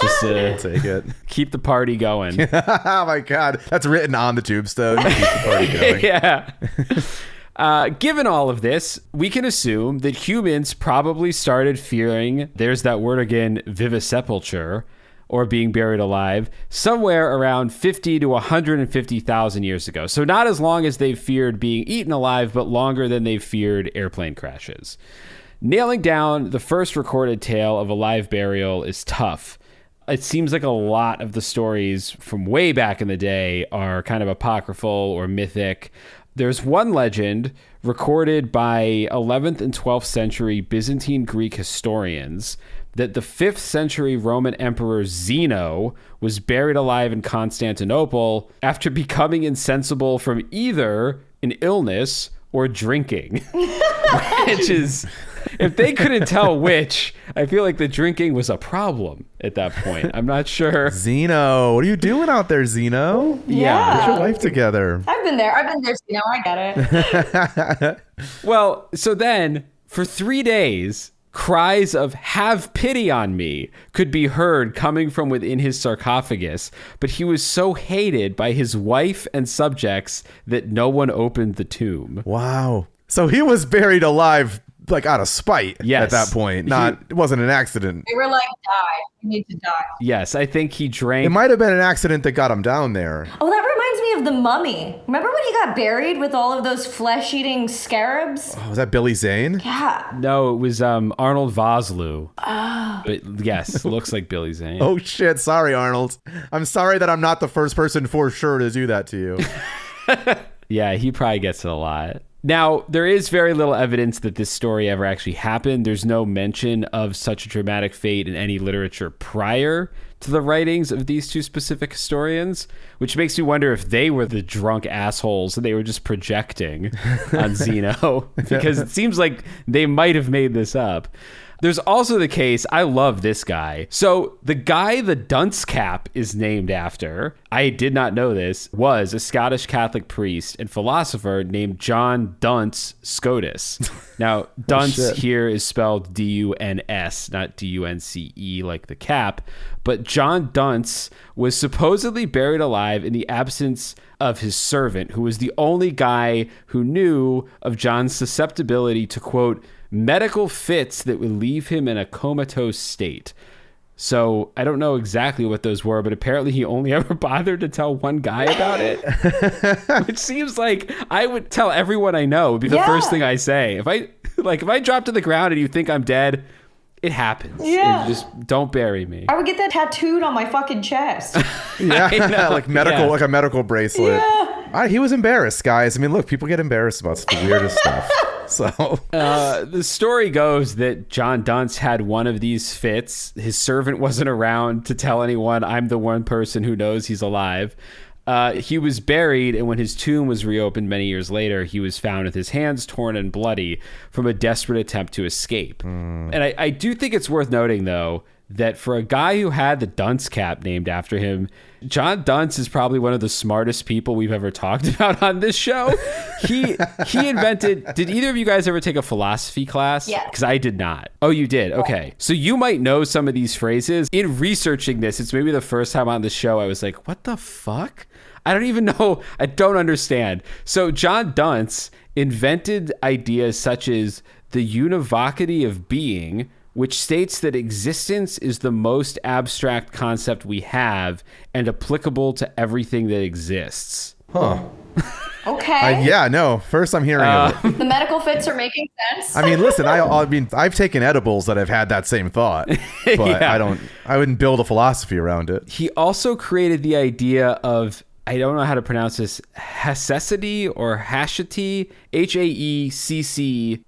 Just to take it. Keep the party going. Oh my God, that's written on the tombstone. Keep the party going. Yeah. Given all of this, we can assume that humans probably started fearing, there's that word again, vivisepulture, or being buried alive, somewhere around 50 to 150,000 years ago. So not as long as they've feared being eaten alive, but longer than they've feared airplane crashes. Nailing down the first recorded tale of a live burial is tough. It seems like a lot of the stories from way back in the day are kind of apocryphal or mythic. There's one legend recorded by 11th and 12th century Byzantine Greek historians that the 5th century Roman Emperor Zeno was buried alive in Constantinople after becoming insensible from either an illness or drinking. Which is, if they couldn't tell which, I feel like the drinking was a problem at that point. I'm not sure. Zeno, what are you doing out there, Zeno? Yeah. Get your life together. I've been there, Zeno, I get it. Well, so then, for 3 days, cries of "have pity on me" could be heard coming from within his sarcophagus, but he was so hated by his wife and subjects that no one opened the tomb. Wow. So he was buried alive, like out of spite Yes. at that point. It wasn't an accident. They were like, die. You need to die. Yes, I think he drank. It might have been an accident that got him down there. Oh, that reminds me of the Mummy. Remember when he got buried with all of those flesh-eating scarabs? Oh, was that Billy Zane? Yeah. No, it was Arnold Vosloo. Oh. But yes, looks like Billy Zane. Oh shit, sorry Arnold. I'm sorry that I'm not the first person for sure to do that to you. Yeah, he probably gets it a lot. Now, there is very little evidence that this story ever actually happened. There's no mention of such a dramatic fate in any literature prior to the writings of these two specific historians, which makes me wonder if they were the drunk assholes and they were just projecting on Zeno, because it seems like they might have made this up. There's also the case, I love this guy. So the guy the dunce cap is named after, I did not know this, was a Scottish Catholic priest and philosopher named John Dunce Scotus. Now, dunce here is spelled D-U-N-S, not D-U-N-C-E like the cap. But John Dunce was supposedly buried alive in the absence of his servant, who was the only guy who knew of John's susceptibility to, quote, medical fits that would leave him in a comatose state. So I don't know exactly what those were, but apparently he only ever bothered to tell one guy about it. Which seems like I would tell everyone I know. It would be the first thing I say. If I drop to the ground and you think I'm dead, It happens. Yeah. Just don't bury me. I would get that tattooed on my fucking chest. Yeah, like medical, Yeah. like a medical bracelet. Yeah. He was embarrassed, guys. I mean, look, people get embarrassed about the weirdest stuff. So The story goes that John Dunce had one of these fits. His servant wasn't around to tell anyone, I'm the one person who knows he's alive. He was buried, and when his tomb was reopened many years later, he was found with his hands torn and bloody from a desperate attempt to escape. And I do think it's worth noting, though, that for a guy who had the dunce cap named after him, John Dunce is probably one of the smartest people we've ever talked about on this show. He invented... Did either of you guys ever take a philosophy class? Yeah. Because I did not. Oh, you did? Okay. So you might know some of these phrases. In researching this, it's maybe the first time on the show I was like, what the fuck? I don't even know. I don't understand. So John Dunce invented ideas such as the univocity of being, which states that existence is the most abstract concept we have and applicable to everything that exists. huh. Okay. Yeah, no. First I'm hearing of it. The medical fits are making sense. I mean, listen, I mean, I've taken edibles that have had that same thought, but Yeah. I wouldn't build a philosophy around it. He also created the idea of, I don't know how to pronounce this, hacecity or hashity, Hacceity,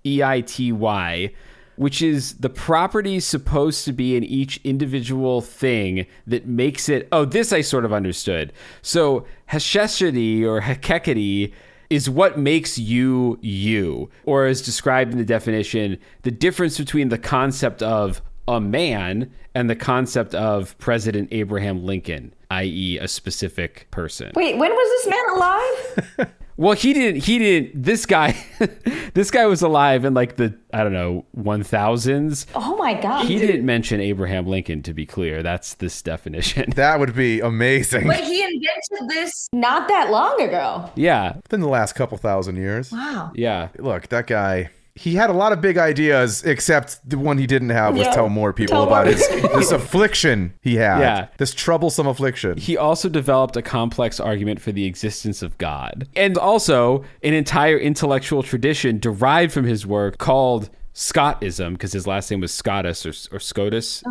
which is the property supposed to be in each individual thing that makes it... Oh, this I sort of understood. So hacecity or hekekety is what makes you you, or as described in the definition, the difference between the concept of a man and the concept of President Abraham Lincoln, i.e. a specific person. Wait, when was this man alive? Well, he didn't, this guy was alive in like the, I don't know, 1000s. Oh my God. He didn't mention Abraham Lincoln, to be clear. That's this definition. That would be amazing. But he invented this not that long ago. Yeah. Within the last couple thousand years. Wow. Yeah. Look, that guy, he had a lot of big ideas, except the one he didn't have was Yeah. tell more people Tell about more this affliction he had. Yeah. This troublesome affliction. He also developed a complex argument for the existence of God, and also an entire intellectual tradition derived from his work called Scottism, because his last name was Scotus or Scotus.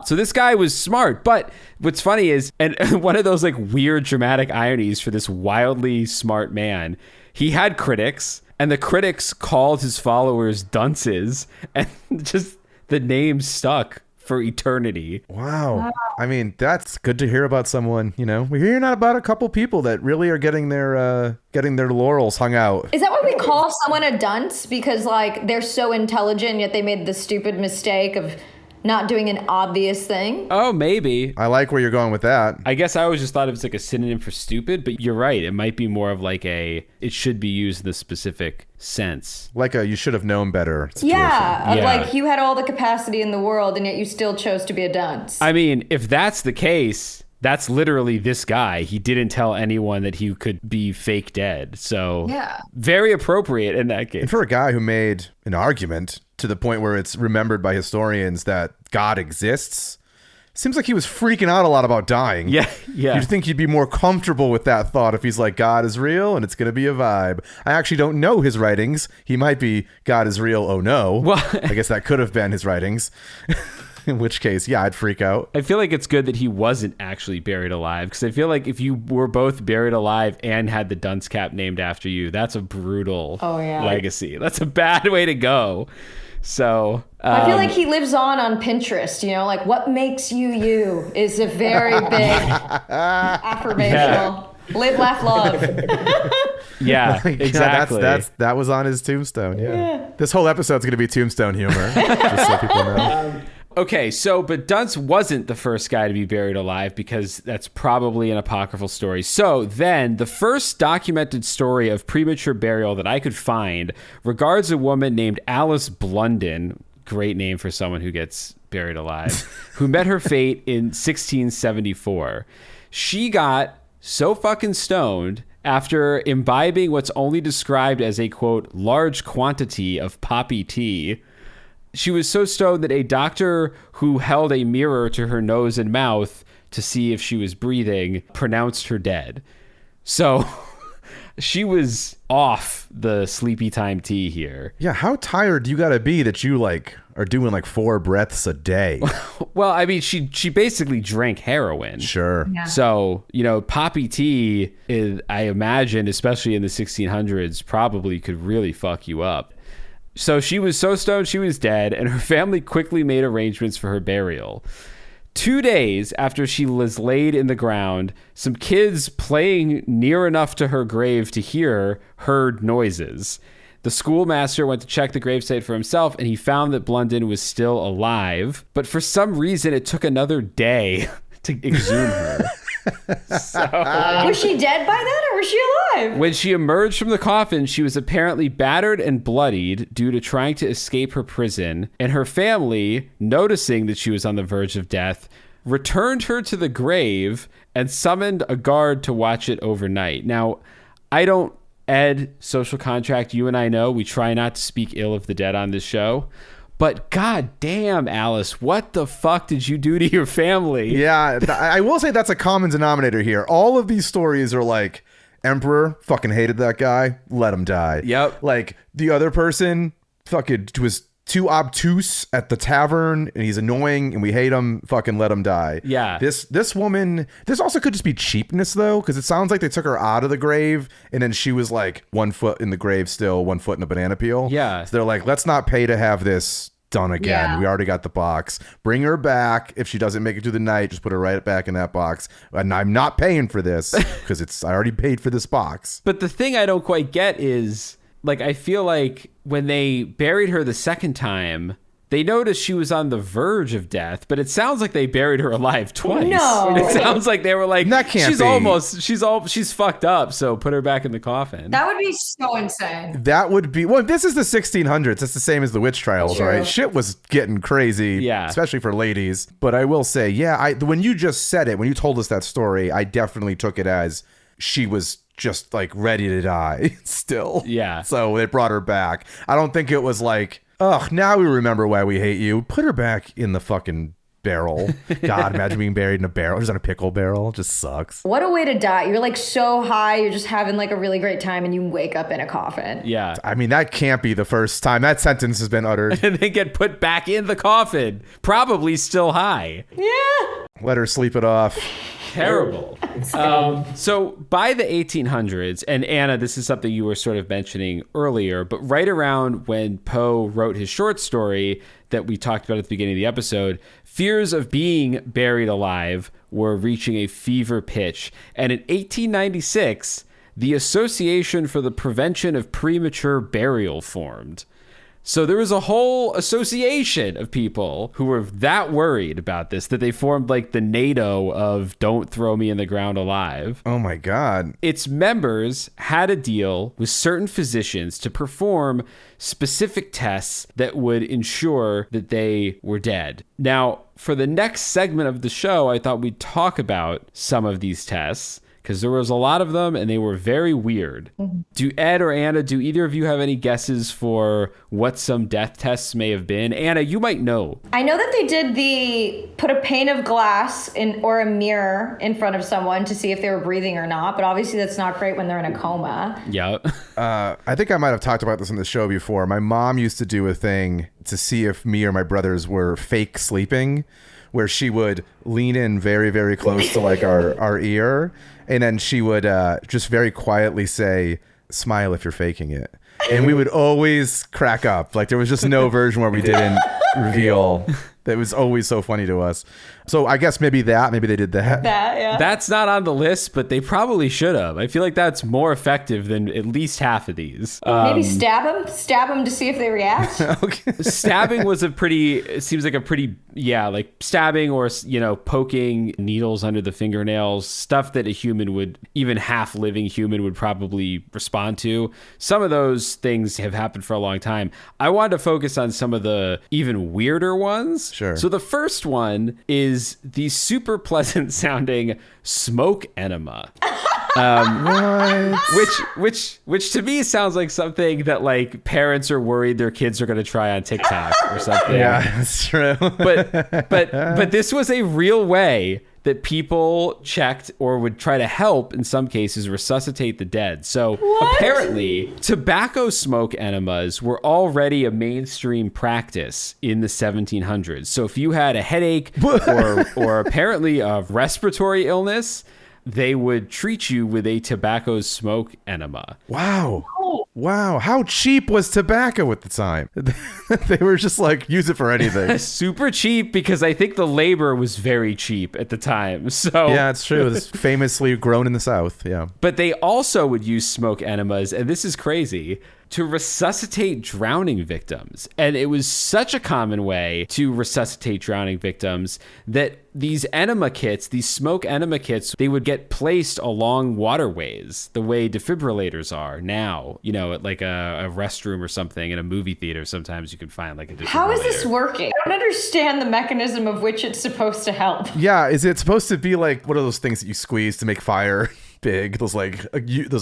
So this guy was smart, but what's funny is, and one of those like weird dramatic ironies for this wildly smart man, he had critics, and the critics called his followers dunces, and just the name stuck for eternity. Wow. I mean, that's good to hear about someone, you know. We're hearing about a couple people that really are getting their laurels hung out. Is that why we call someone a dunce? Because like they're so intelligent, yet they made the stupid mistake of not doing an obvious thing? Oh, maybe. I like where you're going with that. I guess I always just thought it was like a synonym for stupid, but you're right. It might be more of like it should be used in the specific sense. Like a you should have known better situation. Yeah, Yeah. like you had all the capacity in the world and yet you still chose to be a dunce. I mean, if that's the case, that's literally this guy. He didn't tell anyone that he could be fake dead. So Yeah. very appropriate in that case. And for a guy who made an argument to the point where it's remembered by historians that God exists, seems like he was freaking out a lot about dying. Yeah. You'd think he'd be more comfortable with that thought if he's like, God is real and it's going to be a vibe. I actually don't know his writings. He might be God is real, oh no. Well- I guess that could have been his writings. In which case, yeah, I'd freak out. I feel like it's good that he wasn't actually buried alive, because I feel like if you were both buried alive and had the dunce cap named after you, that's a brutal legacy. That's a bad way to go. So I feel like he lives on Pinterest, you know, like what makes you you is a very big affirmational. Live, laugh, love. yeah, exactly. That was on his tombstone. Yeah. This whole episode's going to be tombstone humor, just so people know. Okay, but Dunce wasn't the first guy to be buried alive, because that's probably an apocryphal story. So then, the first documented story of premature burial that I could find regards a woman named Alice Blunden, great name for someone who gets buried alive, who met her fate in 1674. She got so fucking stoned after imbibing what's only described as a, quote, large quantity of poppy tea. She was so stoned that a doctor who held a mirror to her nose and mouth to see if she was breathing pronounced her dead. So She was off the sleepy time tea here. Yeah, how tired do you gotta be that you like are doing like 4 breaths a day? Well, I mean, she basically drank heroin. Sure. Yeah. So, poppy tea, I imagine, especially in the 1600s, probably could really fuck you up. So she was so stoned she was dead, and her family quickly made arrangements for her burial. 2 days after she was laid in the ground, some kids playing near enough to her grave to hear heard noises. The schoolmaster went to check the gravesite for himself, and he found that Blunden was still alive. But for some reason, it took another day to exhume her. Was she dead by then, or was she alive? When she emerged from the coffin, she was apparently battered and bloodied due to trying to escape her prison, and her family, noticing that she was on the verge of death, returned her to the grave and summoned a guard to watch it overnight. Now, Ed, social contract, you and I know we try not to speak ill of the dead on this show. But god damn, Alice, what the fuck did you do to your family? Yeah, I will say that's a common denominator here. All of these stories are like, Emperor fucking hated that guy, let him die. Yep. Like, the other person fucking was too obtuse at the tavern and he's annoying and we hate him, fucking let him die. Yeah. This woman, this also could just be cheapness though, because it sounds like they took her out of the grave and then she was like 1 foot in the grave still, 1 foot in a banana peel. Yeah. So they're like, let's not pay to have this done again. Yeah. We already got the box. Bring her back. If she doesn't make it through the night, just put her right back in that box. And I'm not paying for this because I already paid for this box. But the thing I don't quite get is, like, I feel like when they buried her the second time, they noticed she was on the verge of death, but it sounds like they buried her alive twice. No. It sounds like they were like, That can't be. She's fucked up, so put her back in the coffin. That would be so insane. That would be, well, this is the 1600s. It's the same as the witch trials, True. right? Shit was getting crazy, Yeah. especially for ladies. But I will say, yeah, when you just said it, when you told us that story, I definitely took it as she was just like ready to die still. Yeah. So they brought her back. I don't think it was like, ugh, now we remember why we hate you. Put her back in the fucking barrel. God, imagine being buried in a barrel. Just on a pickle barrel. It just sucks. What a way to die. You're like so high, you're just having like a really great time, and you wake up in a coffin. Yeah. I mean, that can't be the first time that sentence has been uttered. And they get put back in the coffin, probably still high. Yeah. Let her sleep it off. Terrible. So by the 1800s, and Anna, this is something you were sort of mentioning earlier, but right around when Poe wrote his short story that we talked about at the beginning of the episode, fears of being buried alive were reaching a fever pitch. And in 1896, the Association for the Prevention of Premature Burial formed. So there was a whole association of people who were that worried about this that they formed like the NATO of don't throw me in the ground alive. Oh my God. Its members had a deal with certain physicians to perform specific tests that would ensure that they were dead. Now, for the next segment of the show, I thought we'd talk about some of these tests, because there was a lot of them and they were very weird. Do Ed or Anna, do either of you have any guesses for what some death tests may have been? Anna, you might know. I know that they did put a pane of glass or a mirror in front of someone to see if they were breathing or not, but obviously that's not great when they're in a coma. Yeah. I think I might have talked about this on the show before. My mom used to do a thing to see if me or my brothers were fake sleeping, where she would lean in very, very close to like our ear, and then she would just very quietly say, "Smile if you're faking it." And we would always crack up. Like there was just no version where we didn't reveal. That was always so funny to us. So I guess maybe they did that. Yeah. That's not on the list, but they probably should have. I feel like that's more effective than at least half of these. Maybe stab them to see if they react. Okay. Stabbing was seems like a pretty, like stabbing or, poking needles under the fingernails, stuff that a human would, even half living human would probably respond to. Some of those things have happened for a long time. I wanted to focus on some of the even weirder ones. Sure. So the first one is the super pleasant sounding smoke enema. Which to me sounds like something that like parents are worried their kids are going to try on TikTok or something. Yeah, that's true. But this was a real way that people checked or would try to help, in some cases, resuscitate the dead. So apparently, tobacco smoke enemas were already a mainstream practice in the 1700s. So if you had a headache or apparently a respiratory illness, they would treat you with a tobacco smoke enema. Wow. Wow. How cheap was tobacco at the time? They were just like, use it for anything. Super cheap, because I think the labor was very cheap at the time. So yeah, it's true. It's famously grown in the South. Yeah. But they also would use smoke enemas, and this is crazy, to resuscitate drowning victims. And it was such a common way to resuscitate drowning victims that these enema kits, these smoke enema kits, they would get placed along waterways the way defibrillators are now. You know, at like a restroom or something in a movie theater, sometimes you can find like a defibrillator. How is this working? I don't understand the mechanism of which it's supposed to help. Yeah, is it supposed to be like one of those things that you squeeze to make fire big? Those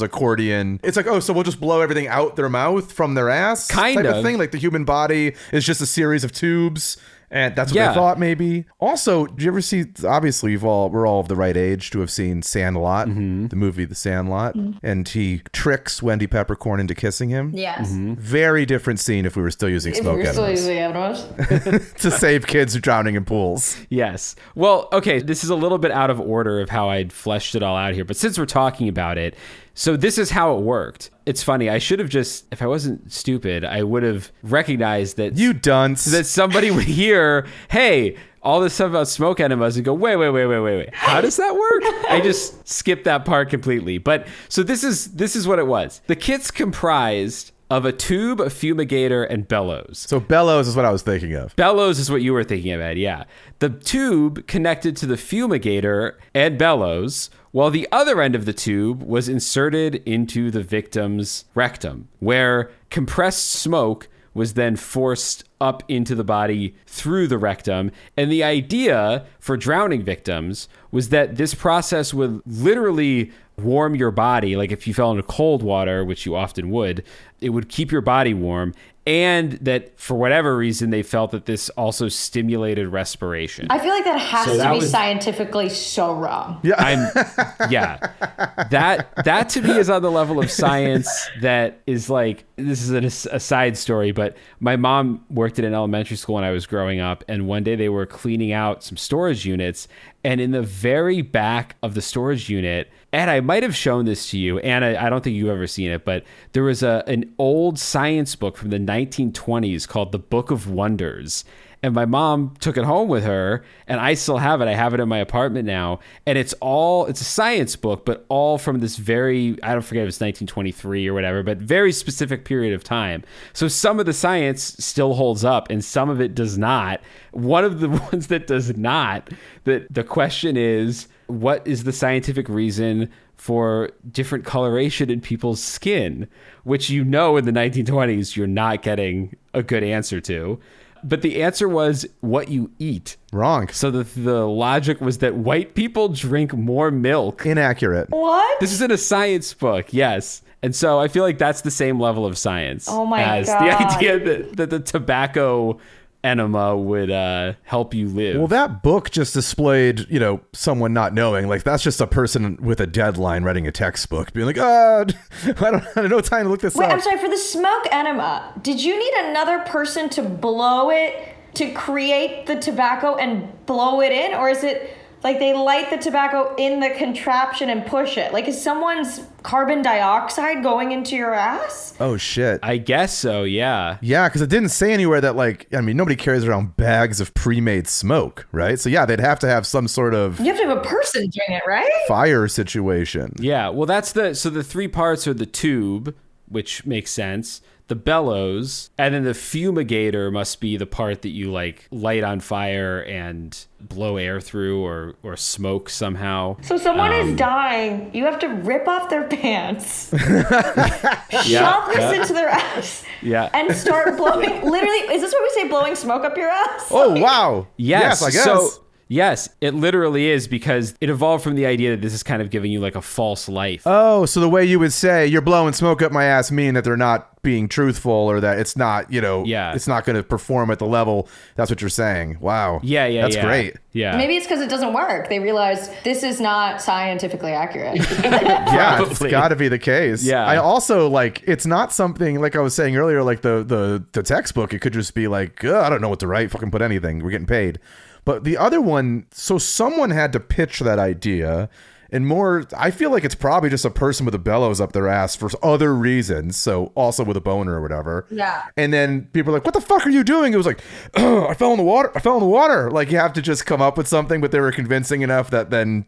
accordion. It's like, oh, so we'll just blow everything out their mouth from their ass? Kind of thing. Like the human body is just a series of tubes. And that's what they thought, maybe. Also, do you ever see, obviously we're all of the right age to have seen Sandlot, the movie The Sandlot, and he tricks Wendy Peppercorn into kissing him. Yes. Very different scene if we were still using smoke enemas. Still using enemas. To save kids drowning in pools. Yes. Well, okay, this is a little bit out of order of how I'd fleshed it all out here, but since we're talking about it, so this is how it worked. It's funny. I should have just, if I wasn't stupid, I would have recognized that. You dunce. That somebody would hear, hey, all this stuff about smoke enemas and go, wait. How does that work? I just skipped that part completely. But so this is what it was. The kits comprised of a tube, a fumigator, and bellows. So bellows is what I was thinking of. Bellows is what you were thinking of, Ed, yeah. The tube connected to the fumigator and bellows, while the other end of the tube was inserted into the victim's rectum, where compressed smoke was then forced up into the body through the rectum. And the idea for drowning victims was that this process would literally warm your body. Like if you fell into cold water, which you often would, it would keep your body warm. And that for whatever reason, they felt that this also stimulated respiration. I feel like that has to be scientifically so wrong. Yeah. That to me is on the level of science that is like, this is a side story, but my mom worked at an elementary school when I was growing up. And one day they were cleaning out some storage units. And in the very back of the storage unit, and I might have shown this to you, Anna, I don't think you've ever seen it, but there was an old science book from the 1920s called The Book of Wonders. And my mom took it home with her, and I still have it. I have it in my apartment now. And it's a science book, but all from this very, I don't forget if it's 1923 or whatever, but very specific period of time. So some of the science still holds up and some of it does not. One of the ones that does not, the question is, what is the scientific reason for different coloration in people's skin? Which in the 1920s, you're not getting a good answer to. But the answer was what you eat. Wrong. So the logic was that white people drink more milk. Inaccurate. What? This is in a science book, yes. And so I feel like that's the same level of science. Oh my as God. The idea that the tobacco enema would help you live. Well, that book just displayed, someone not knowing. Like, that's just a person with a deadline writing a textbook, being like, I don't have no time to look this up. Wait, I'm sorry, for the smoke enema, did you need another person to blow it to create the tobacco and blow it in? Or is it like they light the tobacco in the contraption and push it? Like, is someone's carbon dioxide going into your ass? Oh, shit. I guess so, yeah. Yeah, because it didn't say anywhere that, nobody carries around bags of pre-made smoke, right? So, yeah, they'd have to have some sort of... You have to have a person doing it, right? Fire situation. Yeah, well, so the three parts are the tube, which makes sense, the bellows, and then the fumigator must be the part that you light on fire and blow air through or smoke somehow. So someone is dying, you have to rip off their pants, shove this into their ass, and start blowing. Literally, is this what we say, blowing smoke up your ass? Oh, wow. Yes, I guess. So, yes, it literally is, because it evolved from the idea that this is kind of giving you a false life. Oh, so the way you would say, you're blowing smoke up my ass, mean that they're not being truthful or that it's not, Yeah. it's not going to perform at the level. That's what you're saying. Wow. Yeah. That's great. Yeah. Maybe it's because it doesn't work. They realize this is not scientifically accurate. Yeah, it's Probably. got to be the case. Yeah. I also like, it's not something like I was saying earlier, like the textbook, it could just be like, I don't know what to write, fucking put anything, we're getting paid. But the other one, so someone had to pitch that idea, and more, I feel like it's probably just a person with a bellows up their ass for other reasons. So also with a boner or whatever. Yeah. And then people are like, what the fuck are you doing? It was like, I fell in the water. Like, you have to just come up with something, but they were convincing enough that then,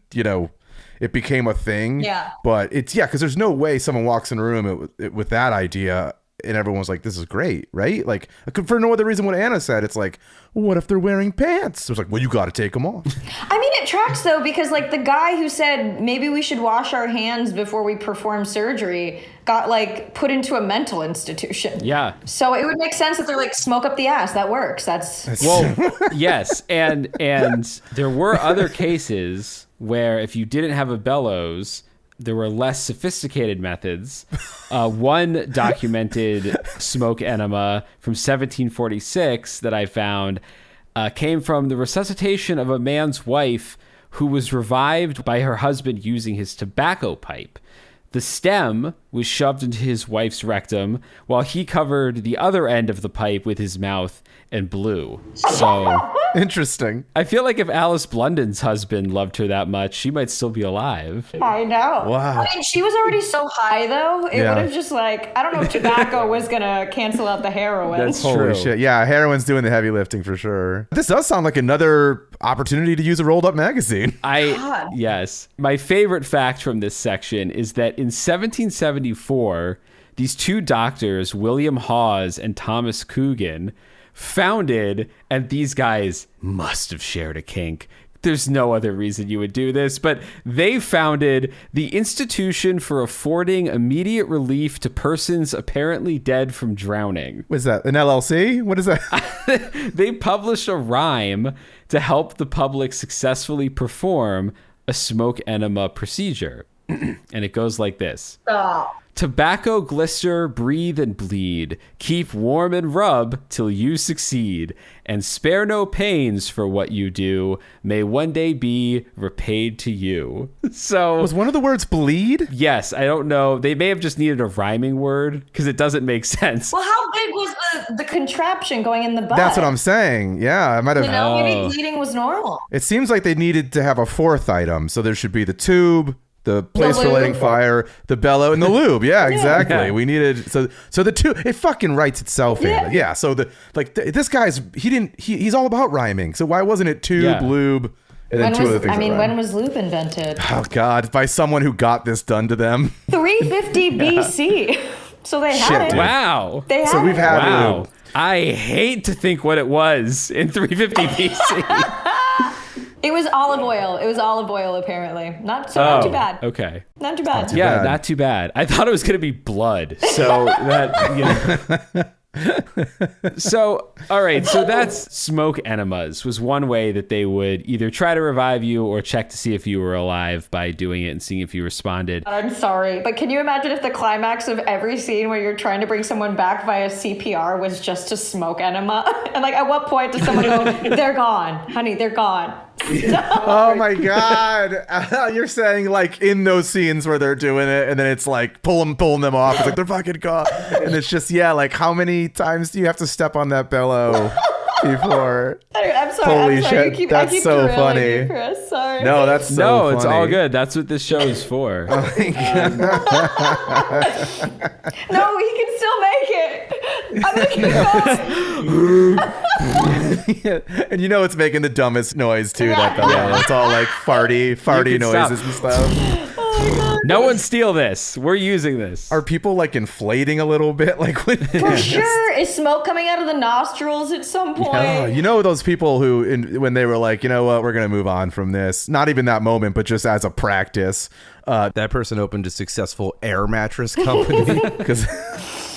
it became a thing. Yeah. But it's, because there's no way someone walks in a room with that idea and everyone's like, this is great, right? Like, for no other reason what Anna said, it's like, well, what if they're wearing pants? It was like, well, you got to take them off. I mean, it tracks though, because like the guy who said maybe we should wash our hands before we perform surgery got like put into a mental institution. Yeah. So it would make sense that they're like, smoke up the ass. That works. Well, yes, and there were other cases where if you didn't have a bellows, there were less sophisticated methods. One documented smoke enema from 1746 that I found came from the resuscitation of a man's wife who was revived by her husband using his tobacco pipe. The stem was shoved into his wife's rectum while he covered the other end of the pipe with his mouth and blew. So Interesting. I feel like if Alice Blunden's husband loved her that much, she might still be alive. I know. Wow. I mean, she was already so high though. It Yeah. would have just like, I don't know if tobacco was going to cancel out the heroin. That's Holy true. shit. Yeah, heroin's doing the heavy lifting for sure. This does sound like another opportunity to use a rolled up magazine. Yes. My favorite fact from this section is that in 1774, these two doctors, William Hawes and Thomas Coogan, founded, and these guys must have shared a kink. There's no other reason you would do this, but they founded the Institution for Affording Immediate Relief to Persons Apparently Dead from Drowning. What's that? An LLC? What is that? They published a rhyme to help the public successfully perform a smoke enema procedure. And it goes like this. Tobacco glister, breathe and bleed. Keep warm and rub till you succeed. And spare no pains for what you do. May one day be repaid to you. So Was one of the words bleed? yes, I don't know. They may have just needed a rhyming word because it doesn't make sense. Well, how big was the contraption going in the butt? That's what I'm saying. Yeah, I might have. You know, maybe bleeding was normal. It seems like they needed to have a fourth item. So there should be the tube, the place for lube. lighting fire, the bellow, and the lube. Yeah, exactly. Yeah. We needed so the two. It fucking writes itself. Yeah. Yeah. So this guy's he's all about rhyming. So why wasn't it tube, Yeah. lube, and then two other things? When was lube invented? Oh God, by someone who got this done to them. 350 BC. So they had Shit, it. dude. Wow. They had So we've it. had Wow. lube. I hate to think what it was in 350 BC. It was olive oil. It was olive oil, apparently. Not too bad. Okay. Not too bad. Yeah, bad. not too bad. I thought it was going to be blood. So that, So, all right. So that's smoke enemas was one way that they would either try to revive you or check to see if you were alive by doing it and seeing if you responded. I'm sorry, but can you imagine if the climax of every scene where you're trying to bring someone back via CPR was just to smoke enema? And like, at what point does someone go, they're gone, honey, they're gone? Oh my God. You're saying like in those scenes where they're doing it and then it's like pulling them off. It's like they're fucking gone. And it's just, like how many times do you have to step on that bellow before? I'm sorry. Holy I'm sorry. shit, that's so drilling funny. you, Chris. Sorry. No, that's so No, funny. it's all good. That's what this show is for. No, he can still make it. I'm gonna keep going. And you know it's making the dumbest noise too, that bellow. Yeah. It's all like farty can noises stop. and stuff. No one steal this. We're using this. Are people like inflating a little bit? Like For sure. Is smoke coming out of the nostrils at some point? Oh, you know those people who, when they were like, you know what, we're gonna move on from this. Not even that moment, but just as a practice. That person opened a successful air mattress company because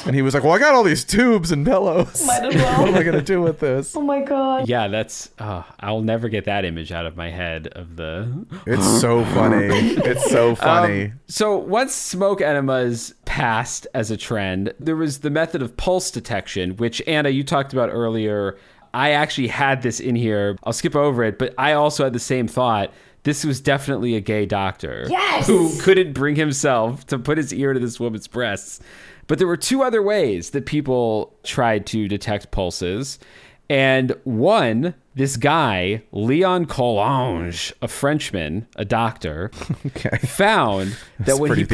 And he was like, well, I got all these tubes and bellows. Might as well. What am I going to do with this? Oh my God. Yeah, that's I'll never get that image out of my head of the It's so funny. It's so funny. So once smoke enemas passed as a trend, there was the method of pulse detection, which Anna, you talked about earlier. I actually had this in here. I'll skip over it, but I also had the same thought. This was definitely a gay doctor who couldn't bring himself to put his ear to this woman's breasts. But there were two other ways that people tried to detect pulses. And one, this guy, Leon Collange, a Frenchman, a doctor, found that when he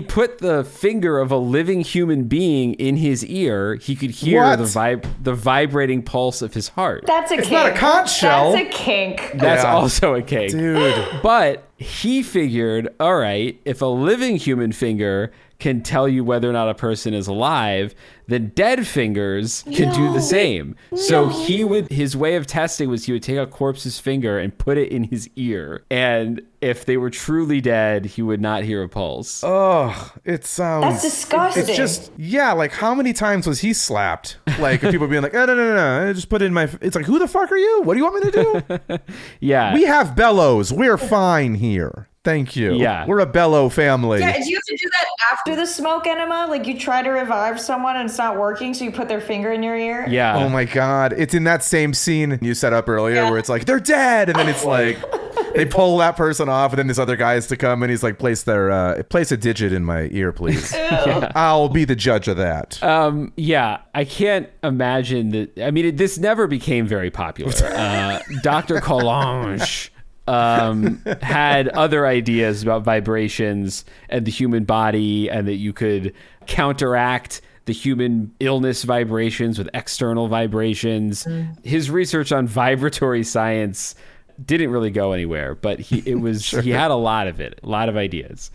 put the finger of a living human being in his ear, he could hear the vibrating pulse of his heart. That's a kink. It's not a conch shell. That's a kink. That's also a kink. Dude. But he figured, all right, if a living human finger can tell you whether or not a person is alive, then dead fingers can do the same. So his way of testing was he would take a corpse's finger and put it in his ear. And if they were truly dead, he would not hear a pulse. Oh, it sounds... That's disgusting. It's just, like how many times was he slapped? Like people being like, oh, no, just put it in my... It's like, who the fuck are you? What do you want me to do? Yeah. We have bellows. We're fine here. Thank you. Yeah. We're a bellow family. Yeah, do you have to do that after the smoke enema? Like you try to revive someone and it's not working, so you put their finger in your ear? Yeah. Oh my God. It's in that same scene you set up earlier where it's like, they're dead. And then it's like, they pull that person off and then this other guy has to come and he's like, place a digit in my ear, please. I'll be the judge of that. I can't imagine that. I mean, this never became very popular. Dr. Collange had other ideas about vibrations and the human body, and that you could counteract the human illness vibrations with external vibrations. His research on vibratory science didn't really go anywhere, but he had a lot of ideas.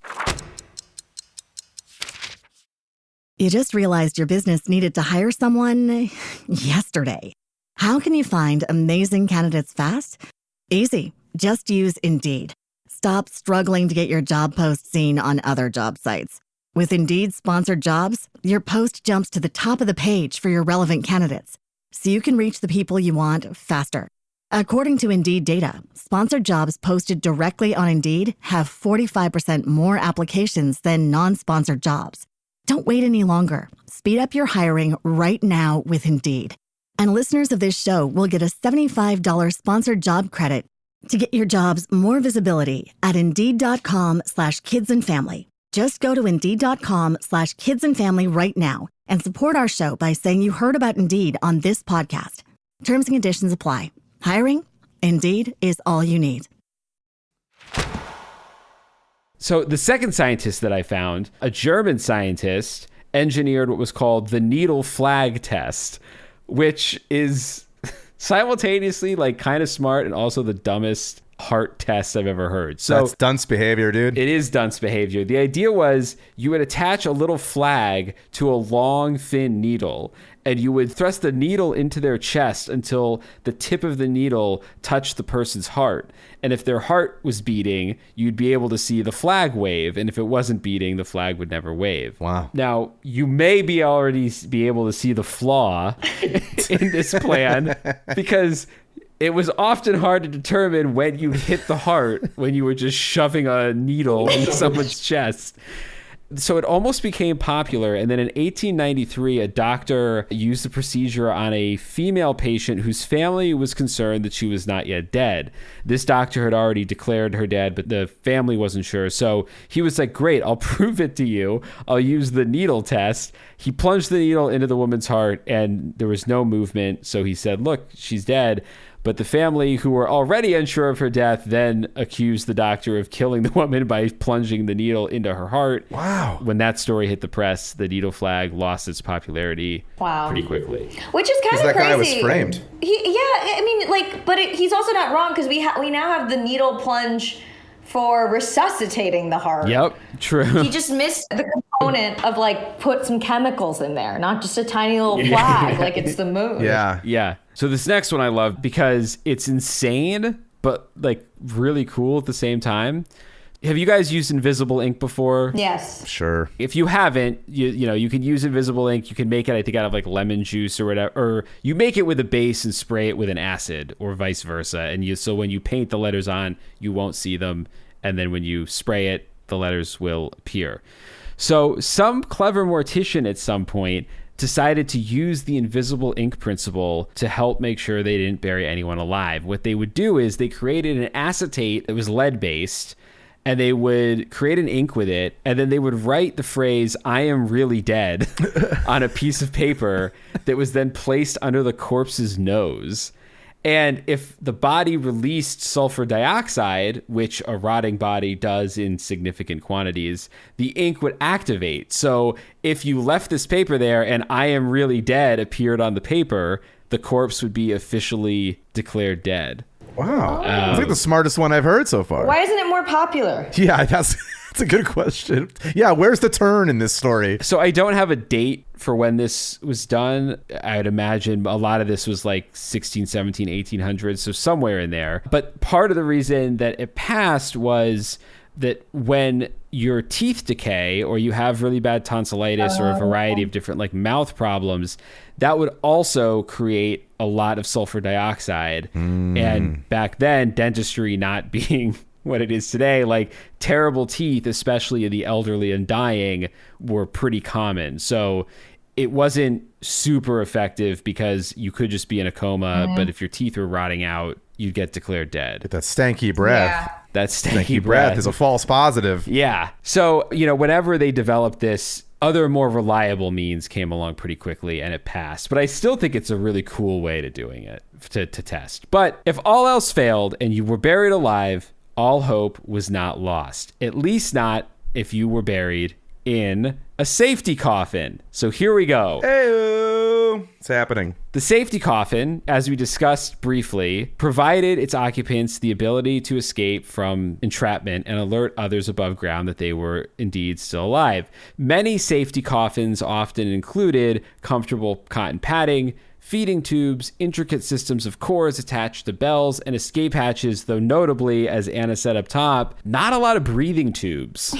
You just realized your business needed to hire someone yesterday. How can you find amazing candidates fast? Easy. Just use Indeed. Stop struggling to get your job post seen on other job sites. With Indeed sponsored jobs, your post jumps to the top of the page for your relevant candidates, so you can reach the people you want faster. According to Indeed data, sponsored jobs posted directly on Indeed have 45% more applications than non-sponsored jobs. Don't wait any longer. Speed up your hiring right now with Indeed. And listeners of this show will get a $75 sponsored job credit to get your jobs more visibility at Indeed.com/kidsandfamily. Just go to Indeed.com/kidsandfamily right now and support our show by saying you heard about Indeed on this podcast. Terms and conditions apply. Hiring? Indeed is all you need. So the second scientist that I found, a German scientist, engineered what was called the needle flag test, which is simultaneously like kind of smart and also the dumbest heart test I've ever heard. So that's dunce behavior, dude. It is dunce behavior. The idea was you would attach a little flag to a long, thin needle, and you would thrust the needle into their chest until the tip of the needle touched the person's heart. And if their heart was beating, you'd be able to see the flag wave. And if it wasn't beating, the flag would never wave. Wow. Now, you may be already be able to see the flaw in this plan, because it was often hard to determine when you hit the heart when you were just shoving a needle in someone's chest. So it almost became popular. And then in 1893, a doctor used the procedure on a female patient whose family was concerned that she was not yet dead. This doctor had already declared her dead, but the family wasn't sure. So he was like, great, I'll prove it to you. I'll use the needle test. He plunged the needle into the woman's heart and there was no movement. So he said, look, she's dead. But the family, who were already unsure of her death, then accused the doctor of killing the woman by plunging the needle into her heart. Wow. When that story hit the press, the needle flag lost its popularity pretty quickly. Which is kind of crazy. That guy was framed. He's also not wrong, because we now have the needle plunge for resuscitating the heart. Yep, true. He just missed the component of put some chemicals in there, not just a tiny little flag like it's the moon. Yeah. So this next one I love because it's insane, but really cool at the same time. Have you guys used invisible ink before? Yes. Sure. If you haven't, you can use invisible ink. You can make it, I think, out of like lemon juice or whatever. Or you make it with a base and spray it with an acid, or vice versa. And so when you paint the letters on, you won't see them. And then when you spray it, the letters will appear. So some clever mortician at some point decided to use the invisible ink principle to help make sure they didn't bury anyone alive. What they would do is they created an acetate that was lead-based, and they would create an ink with it, and then they would write the phrase, "I am really dead," on a piece of paper that was then placed under the corpse's nose. And if the body released sulfur dioxide, which a rotting body does in significant quantities, the ink would activate. So if you left this paper there and "I am really dead" appeared on the paper, the corpse would be officially declared dead. Wow. That's like the smartest one I've heard so far. Why isn't it more popular? Yeah, that's a good question. Yeah, where's the turn in this story? So I don't have a date for when this was done. I would imagine a lot of this was like 16, 17, 1800s, so somewhere in there. But part of the reason that it passed was that when your teeth decay or you have really bad tonsillitis or a variety of different like mouth problems, that would also create a lot of sulfur dioxide. And back then, dentistry not being what it is today, like terrible teeth, especially the elderly and dying, were pretty common. So it wasn't super effective because you could just be in a coma, but if your teeth were rotting out, you'd get declared dead. That stanky breath. Yeah. That Stanky breath is a false positive. Yeah. So, whenever they developed this, other more reliable means came along pretty quickly and it passed. But I still think it's a really cool way to doing it, to test. But if all else failed and you were buried alive, all hope was not lost. At least not if you were buried in a safety coffin. So here we go. Hey-o. It's happening. The safety coffin, as we discussed briefly, provided its occupants the ability to escape from entrapment and alert others above ground that they were indeed still alive. Many safety coffins often included comfortable cotton padding, feeding tubes, intricate systems of cords attached to bells, and escape hatches, though notably, as Anna said up top, not a lot of breathing tubes,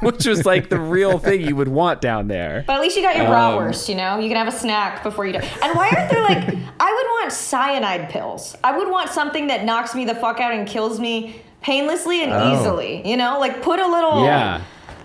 which was like the real thing you would want down there. But at least you got your bratwurst, you know? You can have a snack before you die. And why aren't there I would want cyanide pills. I would want something that knocks me the fuck out and kills me painlessly and easily, Put a little... Yeah.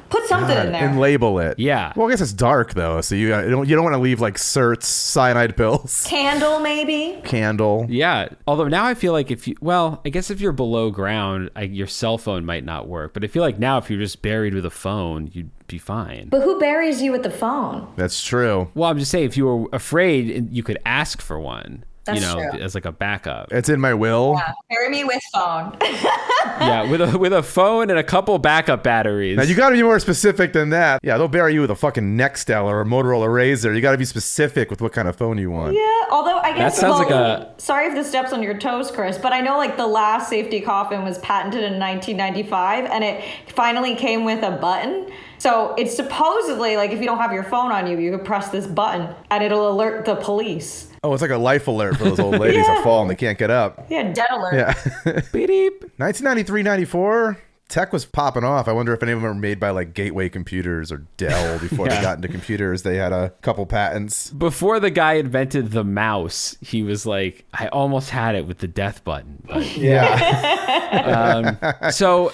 Put something in there. And label it. Yeah. Well, I guess it's dark, though, so you don't want to leave, certs, cyanide pills. Candle, maybe? Candle. Yeah. Although now I feel like I guess if you're below ground, your cell phone might not work. But I feel like now if you're just buried with a phone, you'd be fine. But who buries you with the phone? That's true. Well, I'm just saying, if you were afraid, you could ask for one. That's true. As like a backup. It's in my will. Yeah, bury me with phone. Yeah, with a phone and a couple backup batteries. Now you got to be more specific than that. Yeah, they'll bury you with a fucking Nextel or a Motorola Razr. You got to be specific with what kind of phone you want. Yeah, although I guess that sounds sorry if this steps on your toes, Chris, but I know the last safety coffin was patented in 1995, and it finally came with a button. So it's supposedly if you don't have your phone on you, you could press this button and it'll alert the police. Oh, it's like a life alert for those old ladies that fall and they can't get up. Yeah, dead alert. Yeah. Beep. 1993-94, tech was popping off. I wonder if any of them were made by Gateway Computers or Dell before they got into computers. They had a couple patents. Before the guy invented the mouse, he was like, I almost had it with the death button. But. Yeah. So...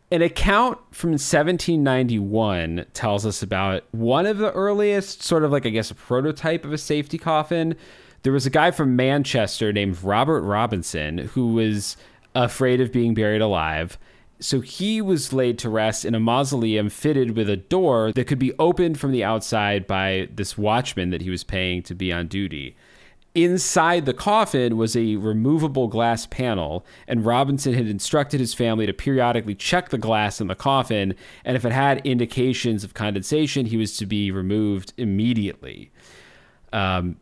An account from 1791 tells us about one of the earliest sort of a prototype of a safety coffin. There was a guy from Manchester named Robert Robinson who was afraid of being buried alive. So he was laid to rest in a mausoleum fitted with a door that could be opened from the outside by this watchman that he was paying to be on duty. Inside the coffin was a removable glass panel, and Robinson had instructed his family to periodically check the glass in the coffin, and if it had indications of condensation, he was to be removed immediately.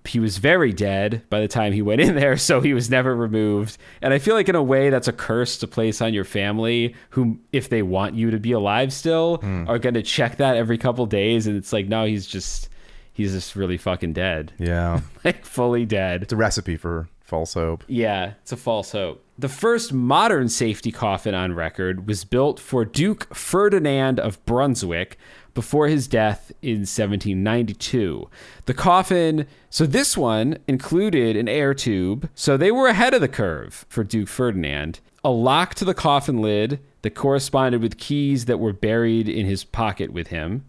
He was very dead by the time he went in there, so he was never removed. And I feel like in a way that's a curse to place on your family, who, if they want you to be alive still, are going to check that every couple days, and it's no, he's just really fucking dead. Yeah. Fully dead. It's a recipe for False hope. Yeah, it's a false hope. The first modern safety coffin on record was built for Duke Ferdinand of Brunswick before his death in 1792. The coffin, so this one included an air tube, so they were ahead of the curve for Duke Ferdinand. A lock to the coffin lid that corresponded with keys that were buried in his pocket with him,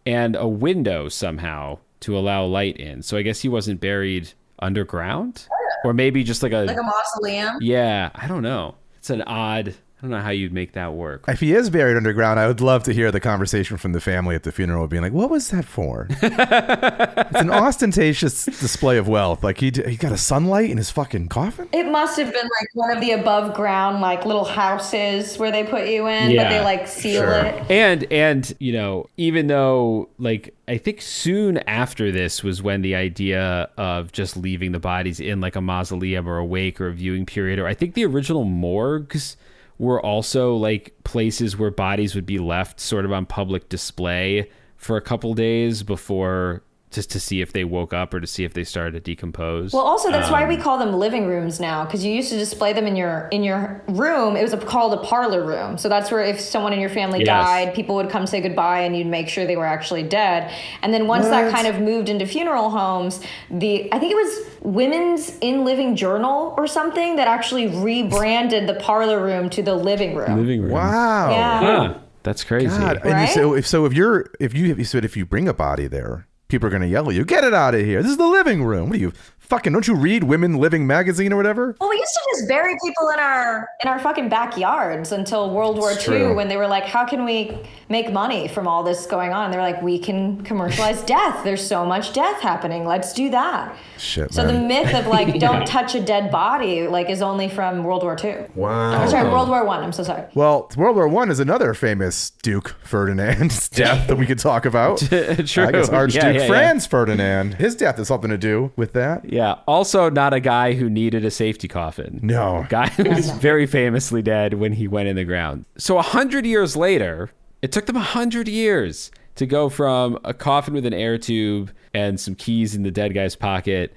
and a window somehow to allow light in. So I guess he wasn't buried underground? Or maybe just like a mausoleum. Yeah, I don't know. It's an odd, I don't know how you'd make that work. If he is buried underground, I would love to hear the conversation from the family at the funeral being like, what was that for? It's an ostentatious display of wealth. Like he got a sunlight in his fucking coffin? It must have been like one of the above ground like little houses where they put you in, but they like seal it. And you know, even though like I think soon after this was when the idea of just leaving the bodies in like a mausoleum or a wake or a viewing period, or I think the original morgues were also like places where bodies would be left sort of on public display for a couple days before, just to see if they woke up or to see if they started to decompose. Well, also that's why we call them living rooms now, because you used to display them in your room. It was called a parlor room. So that's where if someone in your family died, people would come say goodbye and you'd make sure they were actually dead. And then once that kind of moved into funeral homes, I think it was Women's In Living Journal or something that actually rebranded the parlor room to the living room. Living room. Wow. Yeah. Huh, that's crazy. God. And Right? if you bring a body there, people are going to yell at you, get it out of here. This is the living room. What are you, fucking, don't you read Women Living magazine or whatever? Well, we used to just bury people in our fucking backyards until World War II, true. when they were like, how can we make money from all this going on? And they're like, we can commercialize death. There's so much death happening. Let's do that. Shit, So man. the myth of like, don't touch a dead body, like is only from World War II. Wow. Oh, sorry, World War I. I'm so sorry. Well, World War I is another famous Duke Ferdinand's death that we could talk about. True. I guess Archduke Yeah. Franz Ferdinand. His death has something to do with that. Yeah. Also not a guy who needed a safety coffin. No. Guy who was very famously dead when he went in the ground. So 100 years later, it took them 100 years to go from a coffin with an air tube and some keys in the dead guy's pocket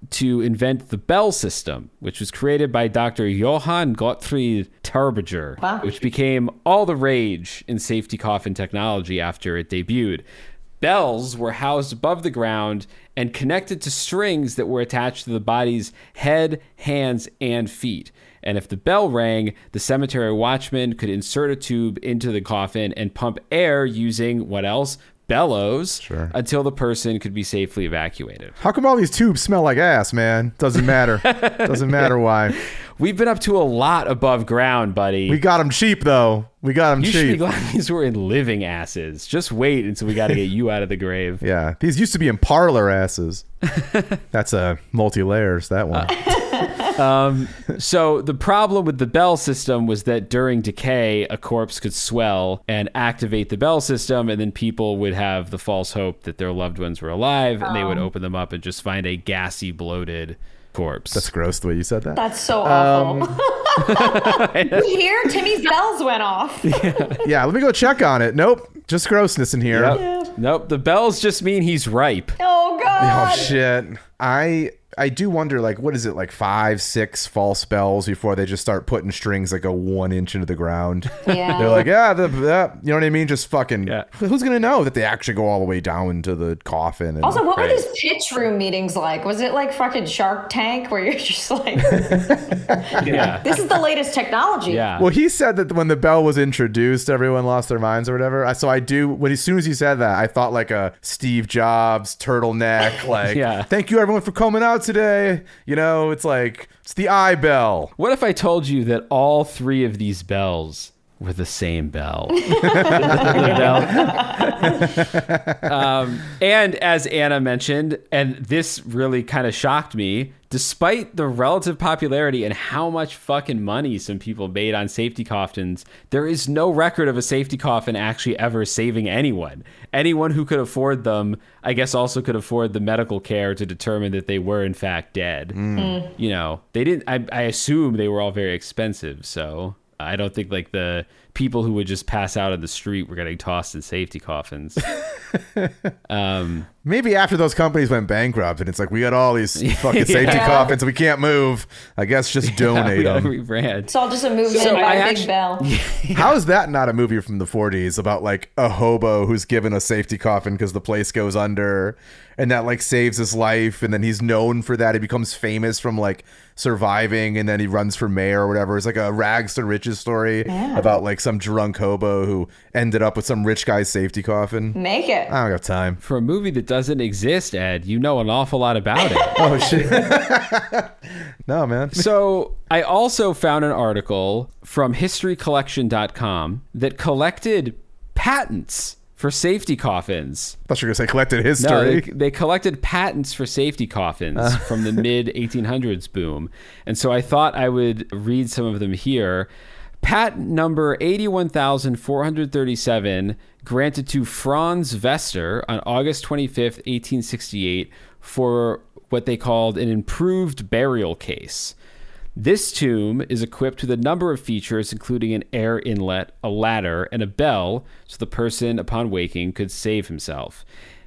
to invent the bell system, which was created by Dr. Johann Gottfried Terbiger, which became all the rage in safety coffin technology after it debuted. Bells were housed above the ground and connected to strings that were attached to the body's head, hands, and feet. And if the bell rang, the cemetery watchman could insert a tube into the coffin and pump air using, what else? Bellows, until the person could be safely evacuated. How come all these tubes smell like ass, man? Doesn't matter. Doesn't matter why. We've been up to a lot above ground, buddy. We got them cheap, though. We got them You should be cheap. glad these were in living asses. Just wait until we got to get you out of the grave. Yeah, these used to be in parlor asses. That's a multi-layers, that one. So the problem with the bell system was that during decay, a corpse could swell and activate the bell system, and then people would have the false hope that their loved ones were alive, and they would open them up and just find a gassy, bloated corpse. That's gross the way you said that. That's so awful. Here, Timmy's bells went off. Yeah, let me go check on it. Nope, just grossness in here. Yep. Nope, the bells just mean he's ripe. Oh, God. Oh, shit. I do wonder, like, what is it, like 5, 6 false bells before they just start putting strings that go 1 inch into the ground? Yeah. They're like, you know what I mean? Just fucking, who's going to know that they actually go all the way down to the coffin? And, Also, what were these pitch room meetings like? Was it like fucking Shark Tank where you're just like, this is the latest technology? Yeah. Well, he said that when the bell was introduced, everyone lost their minds or whatever. So I do, as soon as he said that, I thought like a Steve Jobs turtleneck, like, thank you everyone for coming out today. You know, it's like, it's the eye bell. What if I told you that all 3 of these bells were the same bell? And as Anna mentioned, and this really kind of shocked me, despite the relative popularity and how much fucking money some people made on safety coffins, there is no record of a safety coffin actually ever saving anyone. Anyone who could afford them, I guess, also could afford the medical care to determine that they were in fact dead. You know, they didn't, I assume they were all very expensive, so I don't think like the people who would just pass out on the street were getting tossed in safety coffins. Maybe after those companies went bankrupt and it's like, we got all these fucking safety coffins, we can't move. I guess just donate them. Rebrand. It's all just a movement by Big Bell. How is that not a movie from the 40s about like a hobo who's given a safety coffin because the place goes under, and that like saves his life, and then he's known for that. He becomes famous from like surviving, and then he runs for mayor or whatever. It's like a rags to riches story about like some drunk hobo who ended up with some rich guy's safety coffin. Make it. I don't have time. For a movie that doesn't exist, Ed, you know an awful lot about it. Oh shit. No, man. So I also found an article from historycollection.com that collected patents for safety coffins. I thought you were going to say collected history. No, they collected patents for safety coffins from the mid 1800s boom. And so I thought I would read some of them here. Patent number 81,437 granted to Franz Vester on August 25th, 1868 for what they called an improved burial case. This tomb is equipped with a number of features, including an air inlet, a ladder, and a bell, so the person, upon waking, could save himself.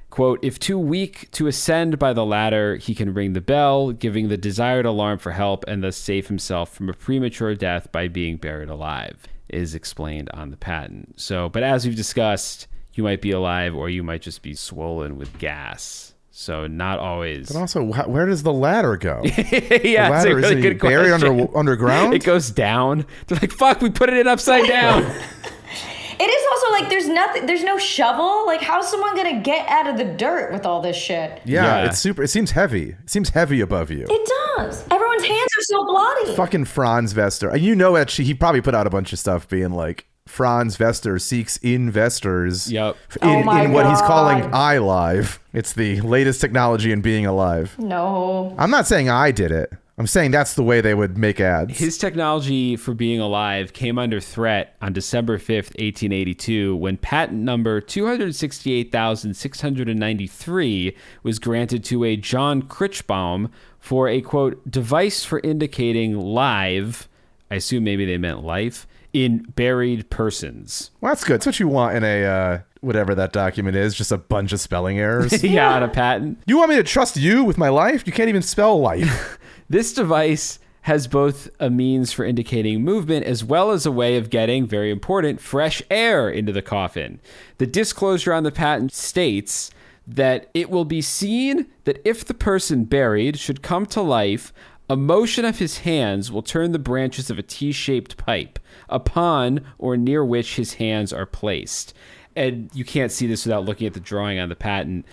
Quote, if too weak to ascend by the ladder, he can ring the bell, giving the desired alarm for help, and thus save himself from a premature death by being buried alive, is explained on the patent. So, but as we've discussed, you might be alive or you might just be swollen with gas. So not always. But also, where does the ladder go? Yeah, the ladder, it's a really good buried question. underground? It goes down. They're like, fuck, we put it in upside down. It is also like there's no shovel. Like, how's someone gonna get out of the dirt with all this shit? Yeah, it's super. It seems heavy. It seems heavy above you. It does. Everyone's hands are so bloody. Fucking Franz Vester. And you know that he probably put out a bunch of stuff being like, Franz Vester seeks investors in what he's calling iLive. It's the latest technology in being alive. No. I'm not saying I did it. I'm saying that's the way they would make ads. His technology for being alive came under threat on December 5th, 1882, when patent number 268,693 was granted to a John Critchbaum for a, quote, device for indicating live, I assume maybe they meant life, in buried persons. Well, that's good. That's what you want in a, whatever that document is, just a bunch of spelling errors. Yeah, on a patent. You want me to trust you with my life? You can't even spell life. This device has both a means for indicating movement as well as a way of getting, very important, fresh air into the coffin. The disclosure on the patent states that it will be seen that if the person buried should come to life, a motion of his hands will turn the branches of a T-shaped pipe upon or near which his hands are placed. And you can't see this without looking at the drawing on the patent,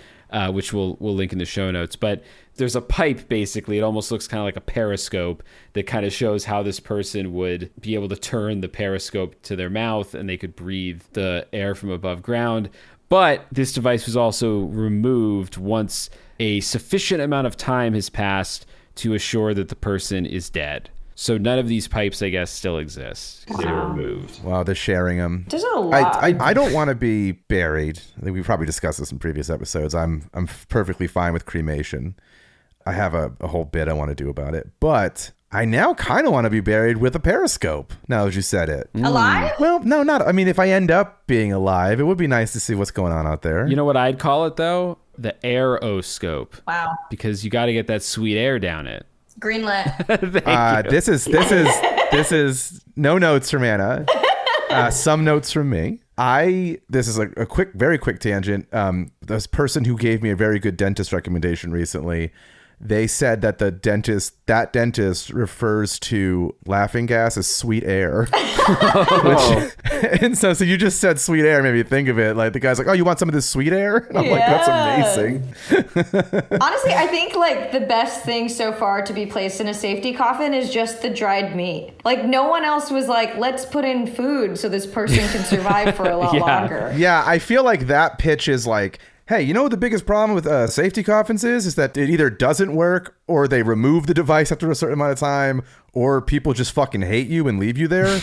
which we'll link in the show notes. But there's a pipe, basically. It almost looks kind of like a periscope that kind of shows how this person would be able to turn the periscope to their mouth and they could breathe the air from above ground. But this device was also removed once a sufficient amount of time has passed to assure that the person is dead. So none of these pipes, I guess, still exist because they were removed. Wow, they're sharing them. There's a lot. I don't want to be buried. I think we've probably discussed this in previous episodes. I'm perfectly fine with cremation. I have a whole bit I want to do about it. But I now kind of want to be buried with a periscope, now that you said it. Alive? Well, no, not. I mean, if I end up being alive, it would be nice to see what's going on out there. You know what I'd call it, though? The aeroscope. Wow. Because you got to get that sweet air down it. Greenlit. Thank you. This is no notes from Anna. Some notes from me. This is a very quick tangent. This person who gave me a very good dentist recommendation recently, they said that that dentist refers to laughing gas as sweet air. And so you just said sweet air, made me think of it. Like the guy's like, oh, you want some of this sweet air? And I'm like, that's amazing. Honestly, I think like the best thing so far to be placed in a safety coffin is just the dried meat. Like no one else was like, let's put in food so this person can survive for a lot longer. Yeah, I feel like that pitch is like, hey, you know what the biggest problem with safety coffins is that it either doesn't work or they remove the device after a certain amount of time or people just fucking hate you and leave you there.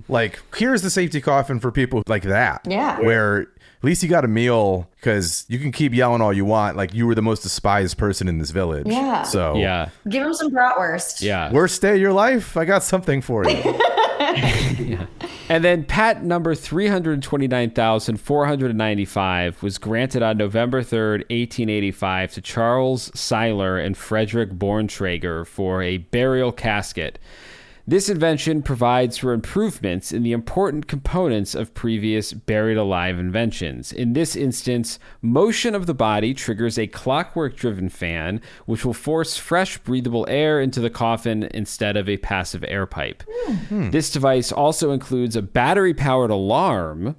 Like, here's the safety coffin for people like that. Yeah. Where at least you got a meal because you can keep yelling all you want. Like, you were the most despised person in this village. Yeah. So, yeah. Give him some bratwurst. Yeah. Worst day of your life? I got something for you. Yeah. And then patent number 329,495 was granted on November 3rd, 1885 to Charles Seiler and Frederick Borntrager for a burial casket. This invention provides for improvements in the important components of previous buried alive inventions. In this instance, motion of the body triggers a clockwork-driven fan, which will force fresh, breathable air into the coffin instead of a passive air pipe. This device also includes a battery-powered alarm,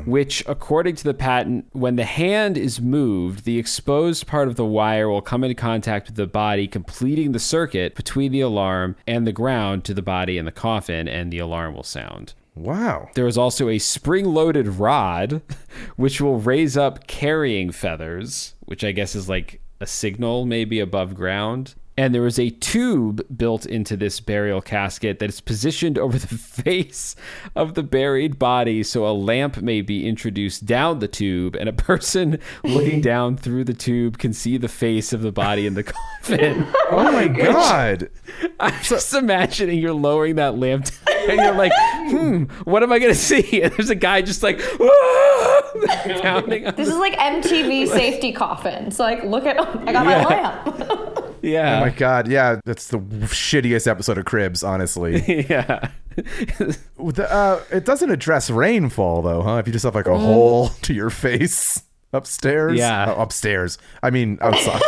which, according to the patent, when the hand is moved, the exposed part of the wire will come into contact with the body, completing the circuit between the alarm and the ground to the body in the coffin, and the alarm will sound. Wow. There is also a spring-loaded rod, which will raise up carrying feathers, which I guess is like a signal maybe above ground. And there is a tube built into this burial casket that is positioned over the face of the buried body, so a lamp may be introduced down the tube, and a person looking down through the tube can see the face of the body in the coffin. Oh my God. I'm just imagining you're lowering that lamp down, and you're like, what am I going to see? And there's a guy just like, pounding on This is like MTV safety coffins. Like, look at, I got my lamp. Yeah. Oh my God. Yeah. That's the shittiest episode of Cribs, honestly. Yeah. It doesn't address rainfall, though, huh? If you just have like a hole to your face upstairs. Yeah. Oh, upstairs. I mean, outside.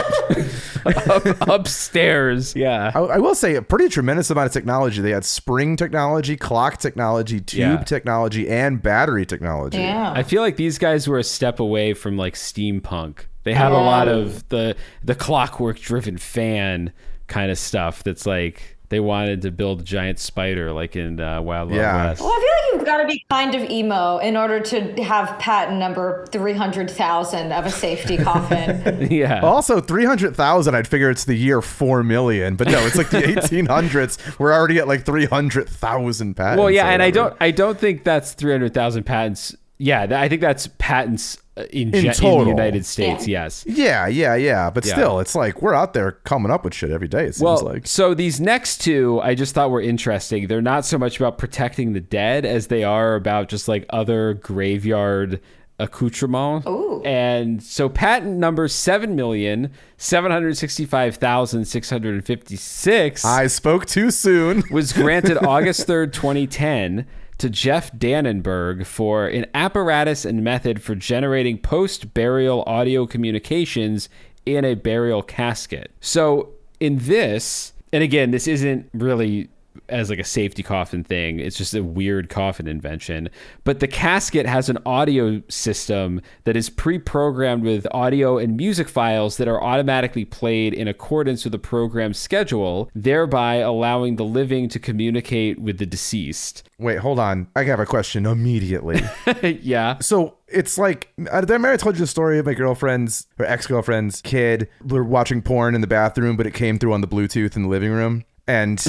Upstairs. Yeah. I will say a pretty tremendous amount of technology. They had spring technology, clock technology, tube technology, and battery technology. Yeah. I feel like these guys were a step away from like steampunk. They have a lot of the clockwork driven fan kind of stuff that's like they wanted to build a giant spider like in Wild Wild West. Well, I feel like you've got to be kind of emo in order to have patent number 300,000 of a safety coffin. Yeah. Also, 300,000, I'd figure it's the year 4 million, but no, it's like the 1800s. We're already at like 300,000 patents. Well, yeah, and I don't think that's 300,000 patents. Yeah, I think that's patents in the United States, yes. Yeah. But still, it's like we're out there coming up with shit every day, it seems like. So these next two, I just thought were interesting. They're not so much about protecting the dead as they are about just like other graveyard accoutrement. Ooh. And so patent number 7,765,656. I spoke too soon. Was granted August 3rd, 2010. To Jeff Dannenberg for an apparatus and method for generating post-burial audio communications in a burial casket. So in this, and again, this isn't really as like a safety coffin thing. It's just a weird coffin invention. But the casket has an audio system that is pre-programmed with audio and music files that are automatically played in accordance with the program's schedule, thereby allowing the living to communicate with the deceased. Wait, hold on. I have a question immediately. Yeah. So it's like, I told you the story of my girlfriend's or ex-girlfriend's kid. We're watching porn in the bathroom, but it came through on the Bluetooth in the living room. And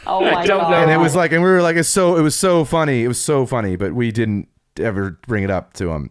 Oh my God. And it was like, and we were like, it was so funny. It was so funny, but we didn't ever bring it up to him.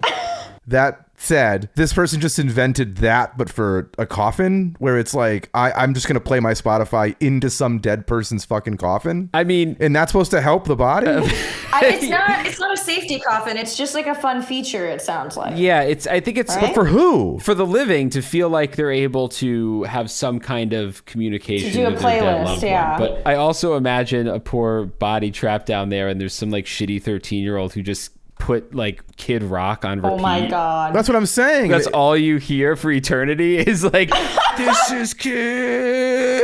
That said, this person just invented that, but for a coffin, where it's like, I'm just going to play my Spotify into some dead person's fucking coffin. I mean, and that's supposed to help the body? It's not a safety coffin. It's just like a fun feature, it sounds like. Yeah, I think it's... Right? But for who? For the living to feel like they're able to have some kind of communication to do a with their dead playlist, loved yeah. one. But I also imagine a poor body trapped down there and there's some like shitty 13-year-old who just put like Kid Rock on repeat. Oh my God. That's what I'm saying. That's all you hear for eternity is like, this is Kid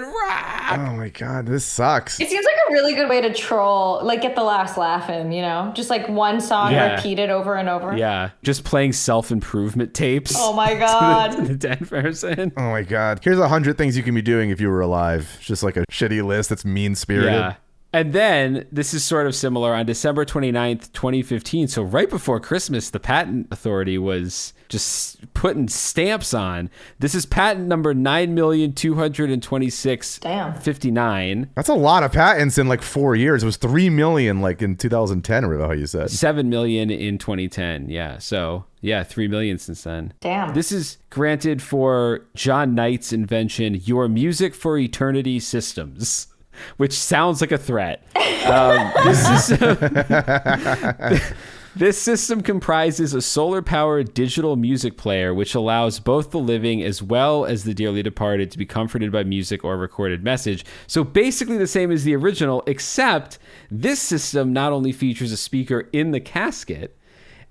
Rock. Oh my God, this sucks. It seems like a really good way to troll, like get the last laugh in, you know? Just like one song repeated over and over. Yeah, just playing self-improvement tapes. Oh my God. to the dead person. Oh my God. Here's 100 things you can be doing if you were alive. It's just like a shitty list that's mean-spirited. Yeah. And then, this is sort of similar, on December 29th, 2015, so right before Christmas, the Patent Authority was just putting stamps on. This is patent number 9,226,059. That's a lot of patents in like 4 years. It was 3 million like in 2010 or how you said. 7 million in 2010, yeah. So, yeah, 3 million since then. Damn. This is granted for John Knight's invention, Your Music for Eternity Systems. which sounds like a threat. This system comprises a solar-powered digital music player, which allows both the living as well as the dearly departed to be comforted by music or recorded message. So basically the same as the original, except this system not only features a speaker in the casket,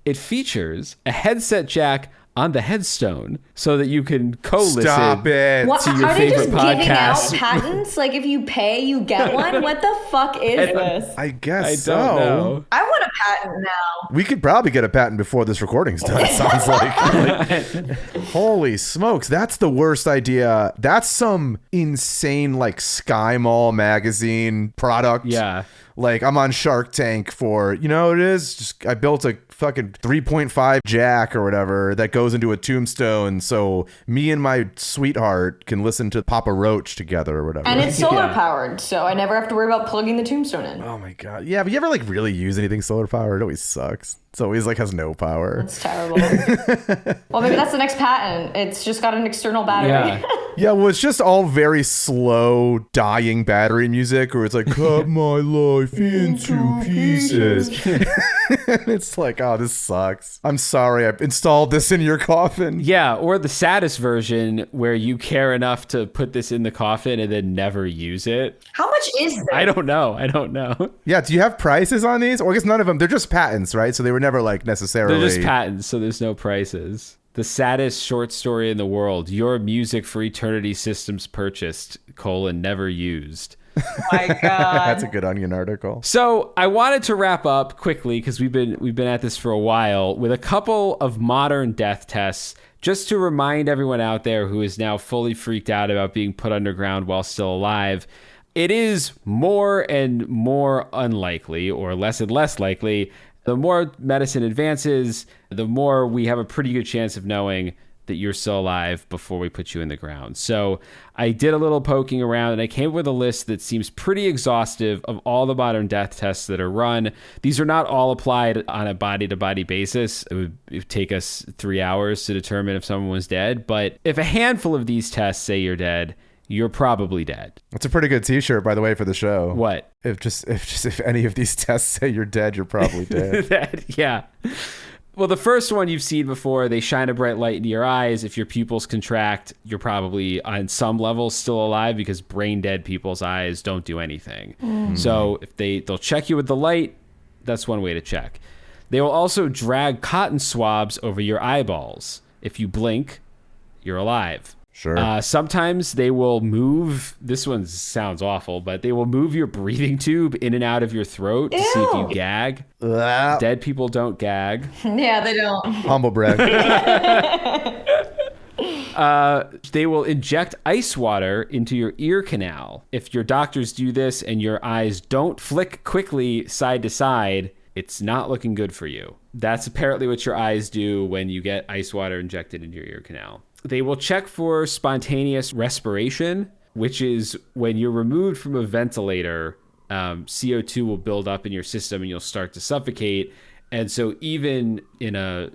it features a headset jack on the headstone so that you can co-listen Stop it. What, to your are they favorite just giving out podcast. patents? Like if you pay, you get one? What the fuck is this? I guess I so. don't know. I want a patent now. We could probably get a patent before this recording's done, it sounds like. Holy smokes, that's the worst idea. That's some insane, like, Sky Mall magazine product. Yeah. Like, I'm on Shark Tank for, you know what it is? Just I built a fucking 3.5 jack or whatever that goes into a tombstone so me and my sweetheart can listen to Papa Roach together or whatever. And it's solar powered, so I never have to worry about plugging the tombstone in. Oh my god. Yeah, but you ever like really use anything solar powered? It always sucks. It's always like has no power. It's terrible. Well, maybe that's the next patent. It's just got an external battery. Yeah. Yeah, well, it's just all very slow, dying battery music, where it's like, cut my life into pieces. It's like, oh, this sucks. I'm sorry, I installed this in your coffin. Yeah, or the saddest version where you care enough to put this in the coffin and then never use it. How much is this? I don't know. Yeah, do you have prices on these? Or I guess none of them, they're just patents, right? So they were never like necessarily. They're just patents, so there's no prices. The saddest short story in the world. Your music for eternity systems purchased, never used. Oh my God. That's a good Onion article. So I wanted to wrap up quickly because we've been at this for a while with a couple of modern death tests just to remind everyone out there who is now fully freaked out about being put underground while still alive. It is more and more unlikely, or less and less likely. The more medicine advances, the more we have a pretty good chance of knowing that you're still alive before we put you in the ground. So I did a little poking around and I came up with a list that seems pretty exhaustive of all the modern death tests that are run. These are not all applied on a body-to-body basis. It would take us 3 hours to determine if someone was dead. But if a handful of these tests say you're dead, you're probably dead. It's a pretty good t-shirt, by the way, for the show. What? If any of these tests say you're dead, you're probably dead. Yeah. Well, the first one you've seen before, they shine a bright light into your eyes. If your pupils contract, you're probably on some level still alive because brain dead people's eyes don't do anything. So if they'll check you with the light, that's one way to check. They will also drag cotton swabs over your eyeballs. If you blink, you're alive. Sure. Sometimes they will move, this one sounds awful, but they will move your breathing tube in and out of your throat to see if you gag. Dead people don't gag. Yeah, they don't. Humble brag. They will inject ice water into your ear canal. If your doctors do this and your eyes don't flick quickly side to side, it's not looking good for you. That's apparently what your eyes do when you get ice water injected into your ear canal. They will check for spontaneous respiration, which is when you're removed from a ventilator, CO2 will build up in your system and you'll start to suffocate. And so even in a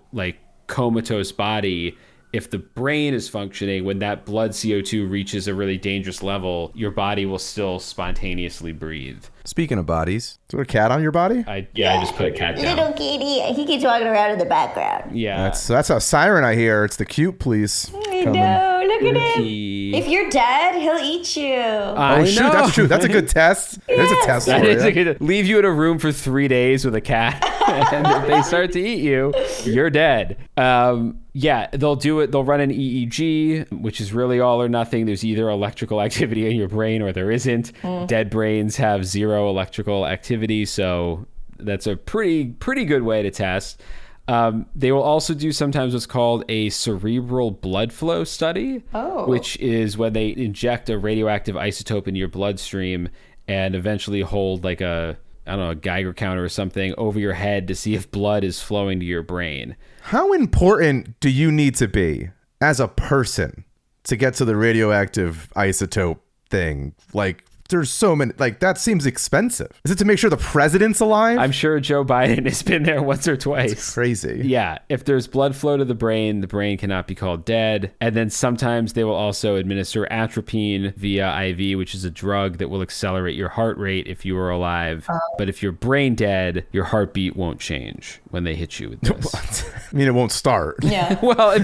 comatose body, if the brain is functioning, when that blood CO2 reaches a really dangerous level, your body will still spontaneously breathe. Speaking of bodies, is there a cat on your body? I just put a cat down. Little kitty, he keeps walking around in the background. Yeah. That's a siren I hear. It's the cute police. I know, look at him. If you're dead, he'll eat you. Oh, shoot, that's true. That's a good test. There's a test That for is you. a good, leave you in a room for 3 days with a cat, and if they start to eat you, you're dead. Yeah, they'll do it. They'll run an EEG, which is really all or nothing. There's either electrical activity in your brain or there isn't. Dead brains have zero electrical activity, so that's a pretty good way to test. They will also do sometimes what's called a cerebral blood flow study, which is when they inject a radioactive isotope into your bloodstream and eventually hold like a Geiger counter or something over your head to see if blood is flowing to your brain. How important do you need to be as a person to get to the radioactive isotope thing? Like there's so many, like, that seems expensive. Is it to make sure the president's alive? I'm sure Joe Biden has been there once or twice. It's crazy. Yeah. If there's blood flow to the brain cannot be called dead. And then sometimes they will also administer atropine via IV, which is a drug that will accelerate your heart rate if you are alive. But if you're brain dead, your heartbeat won't change when they hit you with this. I mean, it won't start. Yeah. Well, I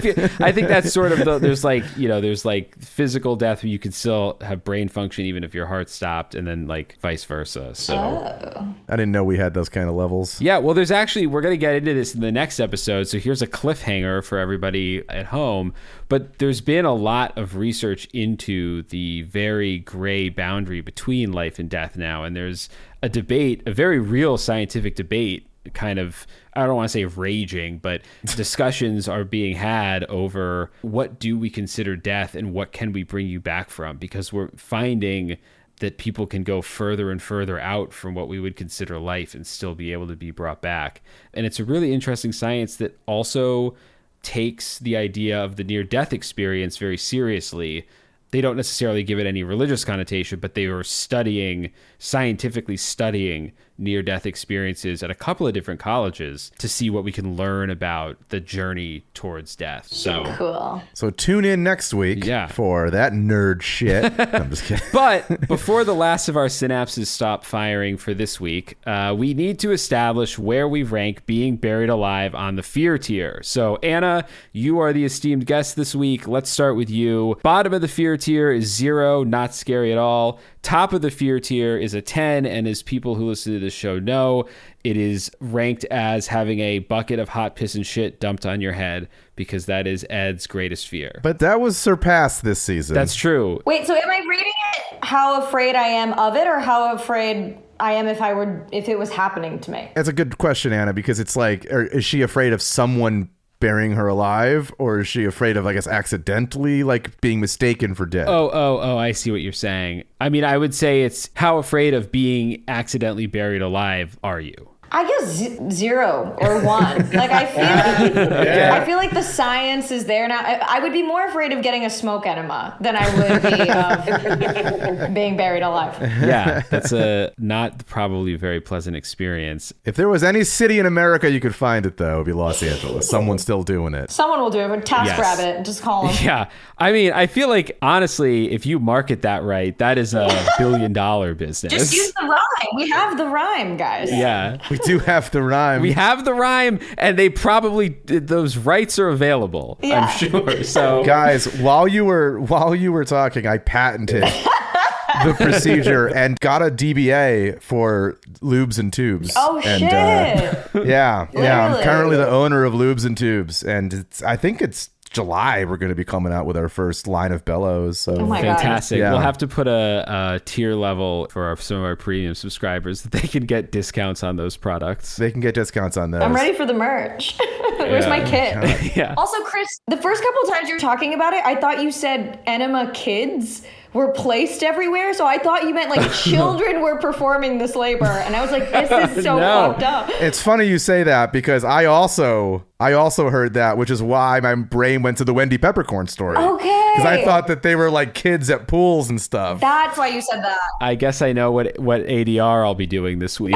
think that's sort of there's like physical death where you can still have brain function even if your heart stopped, and then like vice versa. So I didn't know we had those kind of levels. yeah, well, we're going to get into this in the next episode. So here's a cliffhanger for everybody at home. But there's been a lot of research into the very gray boundary between life and death now. And there's a debate, a very real scientific debate, kind of, I don't want to say raging, but discussions are being had over what do we consider death and what can we bring you back from? Because we're finding that people can go further and further out from what we would consider life and still be able to be brought back. And it's a really interesting science that also takes the idea of the near-death experience very seriously. They don't necessarily give it any religious connotation, but they were scientifically studying near-death experiences at a couple of different colleges to see what we can learn about the journey towards death. So Cool. So tune in next week for that nerd shit. I'm just kidding. But before the last of our synapses stop firing for this week, we need to establish where we rank being buried alive on the fear tier. So Anna, you are the esteemed guest this week. Let's start with you. Bottom of the fear tier is 0, not scary at all. Top of the fear tier is a 10, and as people who listen to this show know, it is ranked as having a bucket of hot piss and shit dumped on your head, because that is Ed's greatest fear. But that was surpassed this season. That's true. Wait, so am I reading it how afraid I am of it, or how afraid I am if it was happening to me? That's a good question, Anna, because it's like, is she afraid of someone burying her alive, or is she afraid of, I guess, accidentally like being mistaken for dead? Oh, I see what you're saying. I mean, I would say it's how afraid of being accidentally buried alive are you? I guess 0 or 1. Like I feel like the science is there now. I would be more afraid of getting a smoke enema than I would be of being buried alive. Yeah, that's a not probably very pleasant experience. If there was any city in America you could find it, though, it would be Los Angeles. Someone's still doing it. Someone will do it. But TaskRabbit, just call them. Yeah, I mean, I feel like honestly, if you market that right, that is a $1 billion business. Just use the rhyme. We have the rhyme, guys. Yeah. We do have the rhyme. We have the rhyme, and they probably those rights are available. Yeah. I'm sure. So, guys, while you were talking, I patented the procedure and got a DBA for lubes and tubes. Oh, and, shit! Yeah. I'm currently the owner of Lubes and Tubes, and I think it's July we're going to be coming out with our first line of bellows. So fantastic. Yeah. We'll have to put a tier level for some of our premium subscribers that they can get discounts on those products. They can get discounts on those. I'm ready for the merch. Where's my kit? Yeah. Also, Chris, the first couple of times you were talking about it, I thought you said enema kids were placed everywhere, so I thought you meant like children were performing this labor, and I was like, this is so fucked up. It's funny you say that, because I also heard that, which is why my brain went to the Wendy Peppercorn story. Okay. Because I thought that they were like kids at pools and stuff. That's why you said that. I guess I know what ADR I'll be doing this week.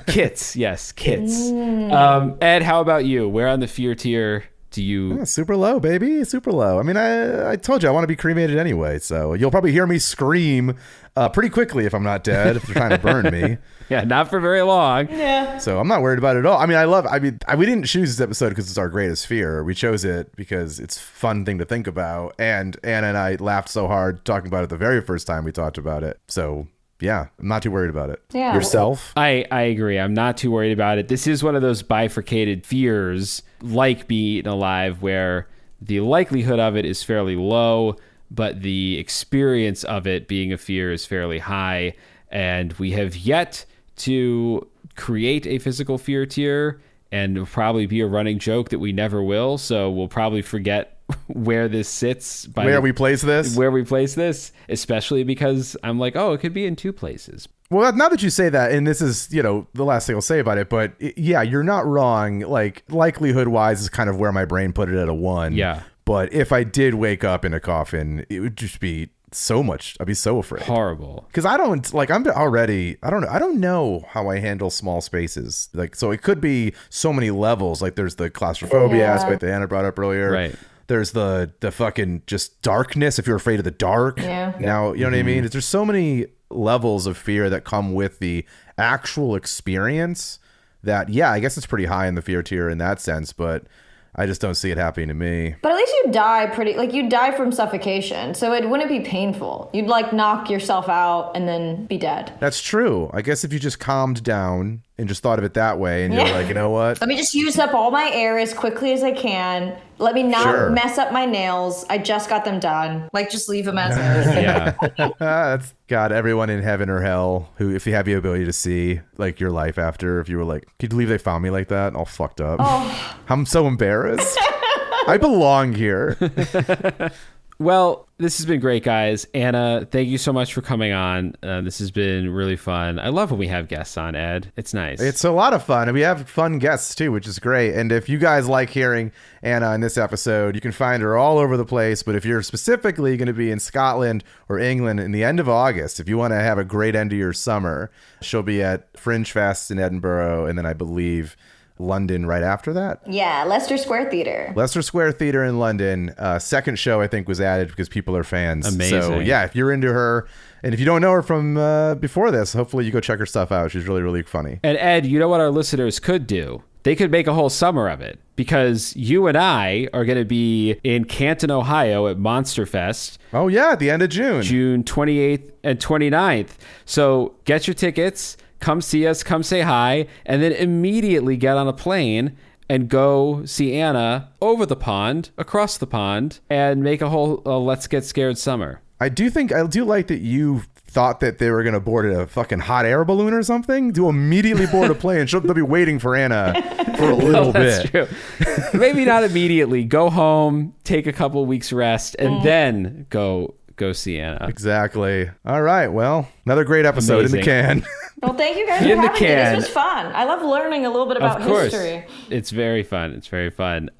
Kits, yes, kits. Ed, how about you? Where on the fear tier do you... super low, baby. Super low. I mean, I told you I want to be cremated anyway, so you'll probably hear me scream pretty quickly if I'm not dead, if they're trying to burn me. Yeah, not for very long. Yeah. So I'm not worried about it at all. I mean, we didn't choose this episode because it's our greatest fear. We chose it because it's a fun thing to think about. And Anna and I laughed so hard talking about it the very first time we talked about it. So yeah, I'm not too worried about it. Yeah. Yourself? I agree. I'm not too worried about it. This is one of those bifurcated fears, like being eaten alive, where the likelihood of it is fairly low, but the experience of it being a fear is fairly high. And we have yet to create a physical fear tier, and it'll probably be a running joke that we never will. So we'll probably forget where this sits. Where we place this, especially because I'm like, oh, it could be in 2 places. Well, now that you say that, and this is, the last thing I'll say about it, but yeah, you're not wrong. Like, likelihood wise is kind of where my brain put it at a 1. Yeah. But if I did wake up in a coffin, it would just be I'd be so afraid. Horrible. Because I don't know how I handle small spaces. Like, so it could be so many levels. Like there's the claustrophobia aspect that Anna brought up earlier. Right. There's the fucking just darkness if you're afraid of the dark. Yeah. Now, you know what I mean? There's so many levels of fear that come with the actual experience that, yeah, I guess it's pretty high in the fear tier in that sense, but I just don't see it happening to me. But at least you die from suffocation, so it wouldn't be painful. You'd like knock yourself out and then be dead. That's true. I guess if you just calmed down and just thought of it that way and you're like, you know what? Let me just use up all my air as quickly as I can. Let me not mess up my nails. I just got them done. Like, just leave them as is. Yeah. That's God, everyone in heaven or hell who, if you have the ability to see like your life after, if you were like, could you believe they found me like that? All fucked up. Oh. I'm so embarrassed. I belong here. Well, this has been great, guys. Anna, thank you so much for coming on. This has been really fun. I love when we have guests on, Ed. It's nice. It's a lot of fun. And we have fun guests, too, which is great. And if you guys like hearing Anna in this episode, you can find her all over the place. But if you're specifically going to be in Scotland or England in the end of August, if you want to have a great end of your summer, she'll be at Fringe Fest in Edinburgh. And then I believe London right after that. Yeah, Leicester Square Theatre. Leicester Square Theatre in London. Second show, I think, was added because people are fans. Amazing. So, yeah, if you're into her, and if you don't know her from before this, hopefully you go check her stuff out. She's really, really funny. And Ed, you know what our listeners could do? They could make a whole summer of it, because you and I are going to be in Canton, Ohio at Monster Fest. Oh, yeah, at the end of June. June 28th and 29th. So get your tickets. Come see us, come say hi, and then immediately get on a plane and go see Anna over the pond, across the pond, and make a whole Let's Get Scared summer. I do like that you thought that they were going to board a fucking hot air balloon or something. To immediately board a plane. They'll be waiting for Anna for a little bit. True. Maybe not immediately. Go home, take a couple weeks rest, and then go see Anna. Exactly. All right. Well, another great episode in the can. Well, thank you guys for having me. This was fun. I love learning a little bit about history. It's very fun. It's very fun.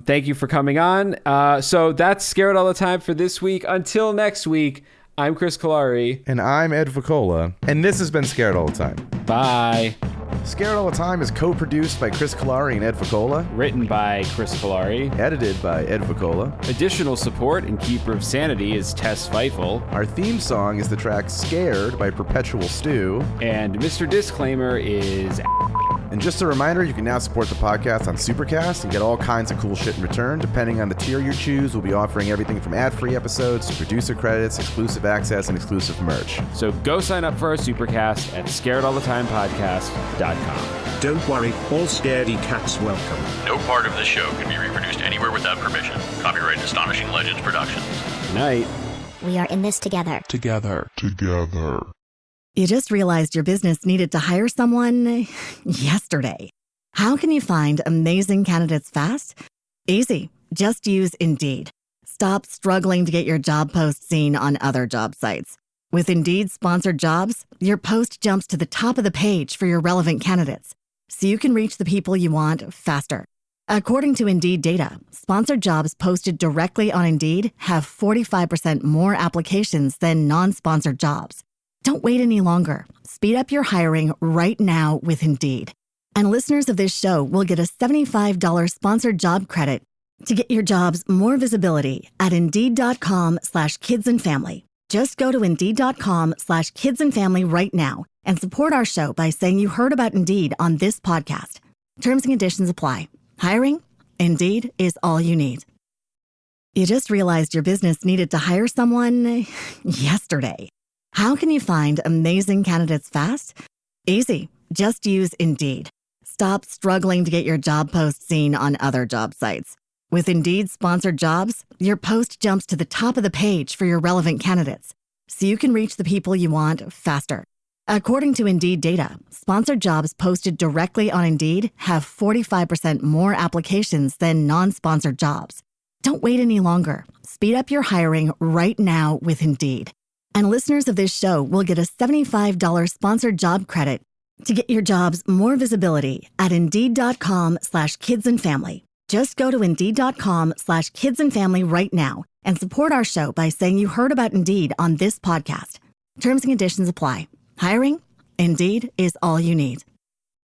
Thank you for coming on. So that's Scared All the Time for this week. Until next week, I'm Chris Cullari. And I'm Ed Voccola. And this has been Scared All the Time. Bye. Scared All the Time is co-produced by Chris Cullari and Ed Voccola. Written by Chris Cullari. Edited by Ed Voccola. Additional support and Keeper of Sanity is Tess Feifel. Our theme song is the track Scared by Perpetual Stew. And Mr. Disclaimer is... And just a reminder, you can now support the podcast on Supercast and get all kinds of cool shit in return. Depending on the tier you choose, we'll be offering everything from ad-free episodes to producer credits, exclusive access, and exclusive merch. So go sign up for our Supercast at scaredallthetimepodcast.com. Don't worry, all scaredy cats welcome. No part of this show can be reproduced anywhere without permission. Copyright Astonishing Legends Productions. Good night. We are in this together. Together. You just realized your business needed to hire someone yesterday. How can you find amazing candidates fast? Easy. Just use Indeed. Stop struggling to get your job post seen on other job sites. With Indeed sponsored jobs, your post jumps to the top of the page for your relevant candidates, so you can reach the people you want faster. According to Indeed data, sponsored jobs posted directly on Indeed have 45% more applications than non-sponsored jobs. Don't wait any longer. Speed up your hiring right now with Indeed. And listeners of this show will get a $75 sponsored job credit to get your jobs more visibility at Indeed.com/kidsandfamily. Just go to Indeed.com/kidsandfamily right now and support our show by saying you heard about Indeed on this podcast. Terms and conditions apply. Hiring? Indeed is all you need. You just realized your business needed to hire someone yesterday. How can you find amazing candidates fast? Easy. Just use Indeed. Stop struggling to get your job post seen on other job sites. With Indeed sponsored jobs, your post jumps to the top of the page for your relevant candidates, so you can reach the people you want faster. According to Indeed data, sponsored jobs posted directly on Indeed have 45% more applications than non-sponsored jobs. Don't wait any longer. Speed up your hiring right now with Indeed. And listeners of this show will get a $75 sponsored job credit to get your jobs more visibility at Indeed.com/kidsandfamily. Just go to Indeed.com/kidsandfamily right now and support our show by saying you heard about Indeed on this podcast. Terms and conditions apply. Hiring? Indeed is all you need.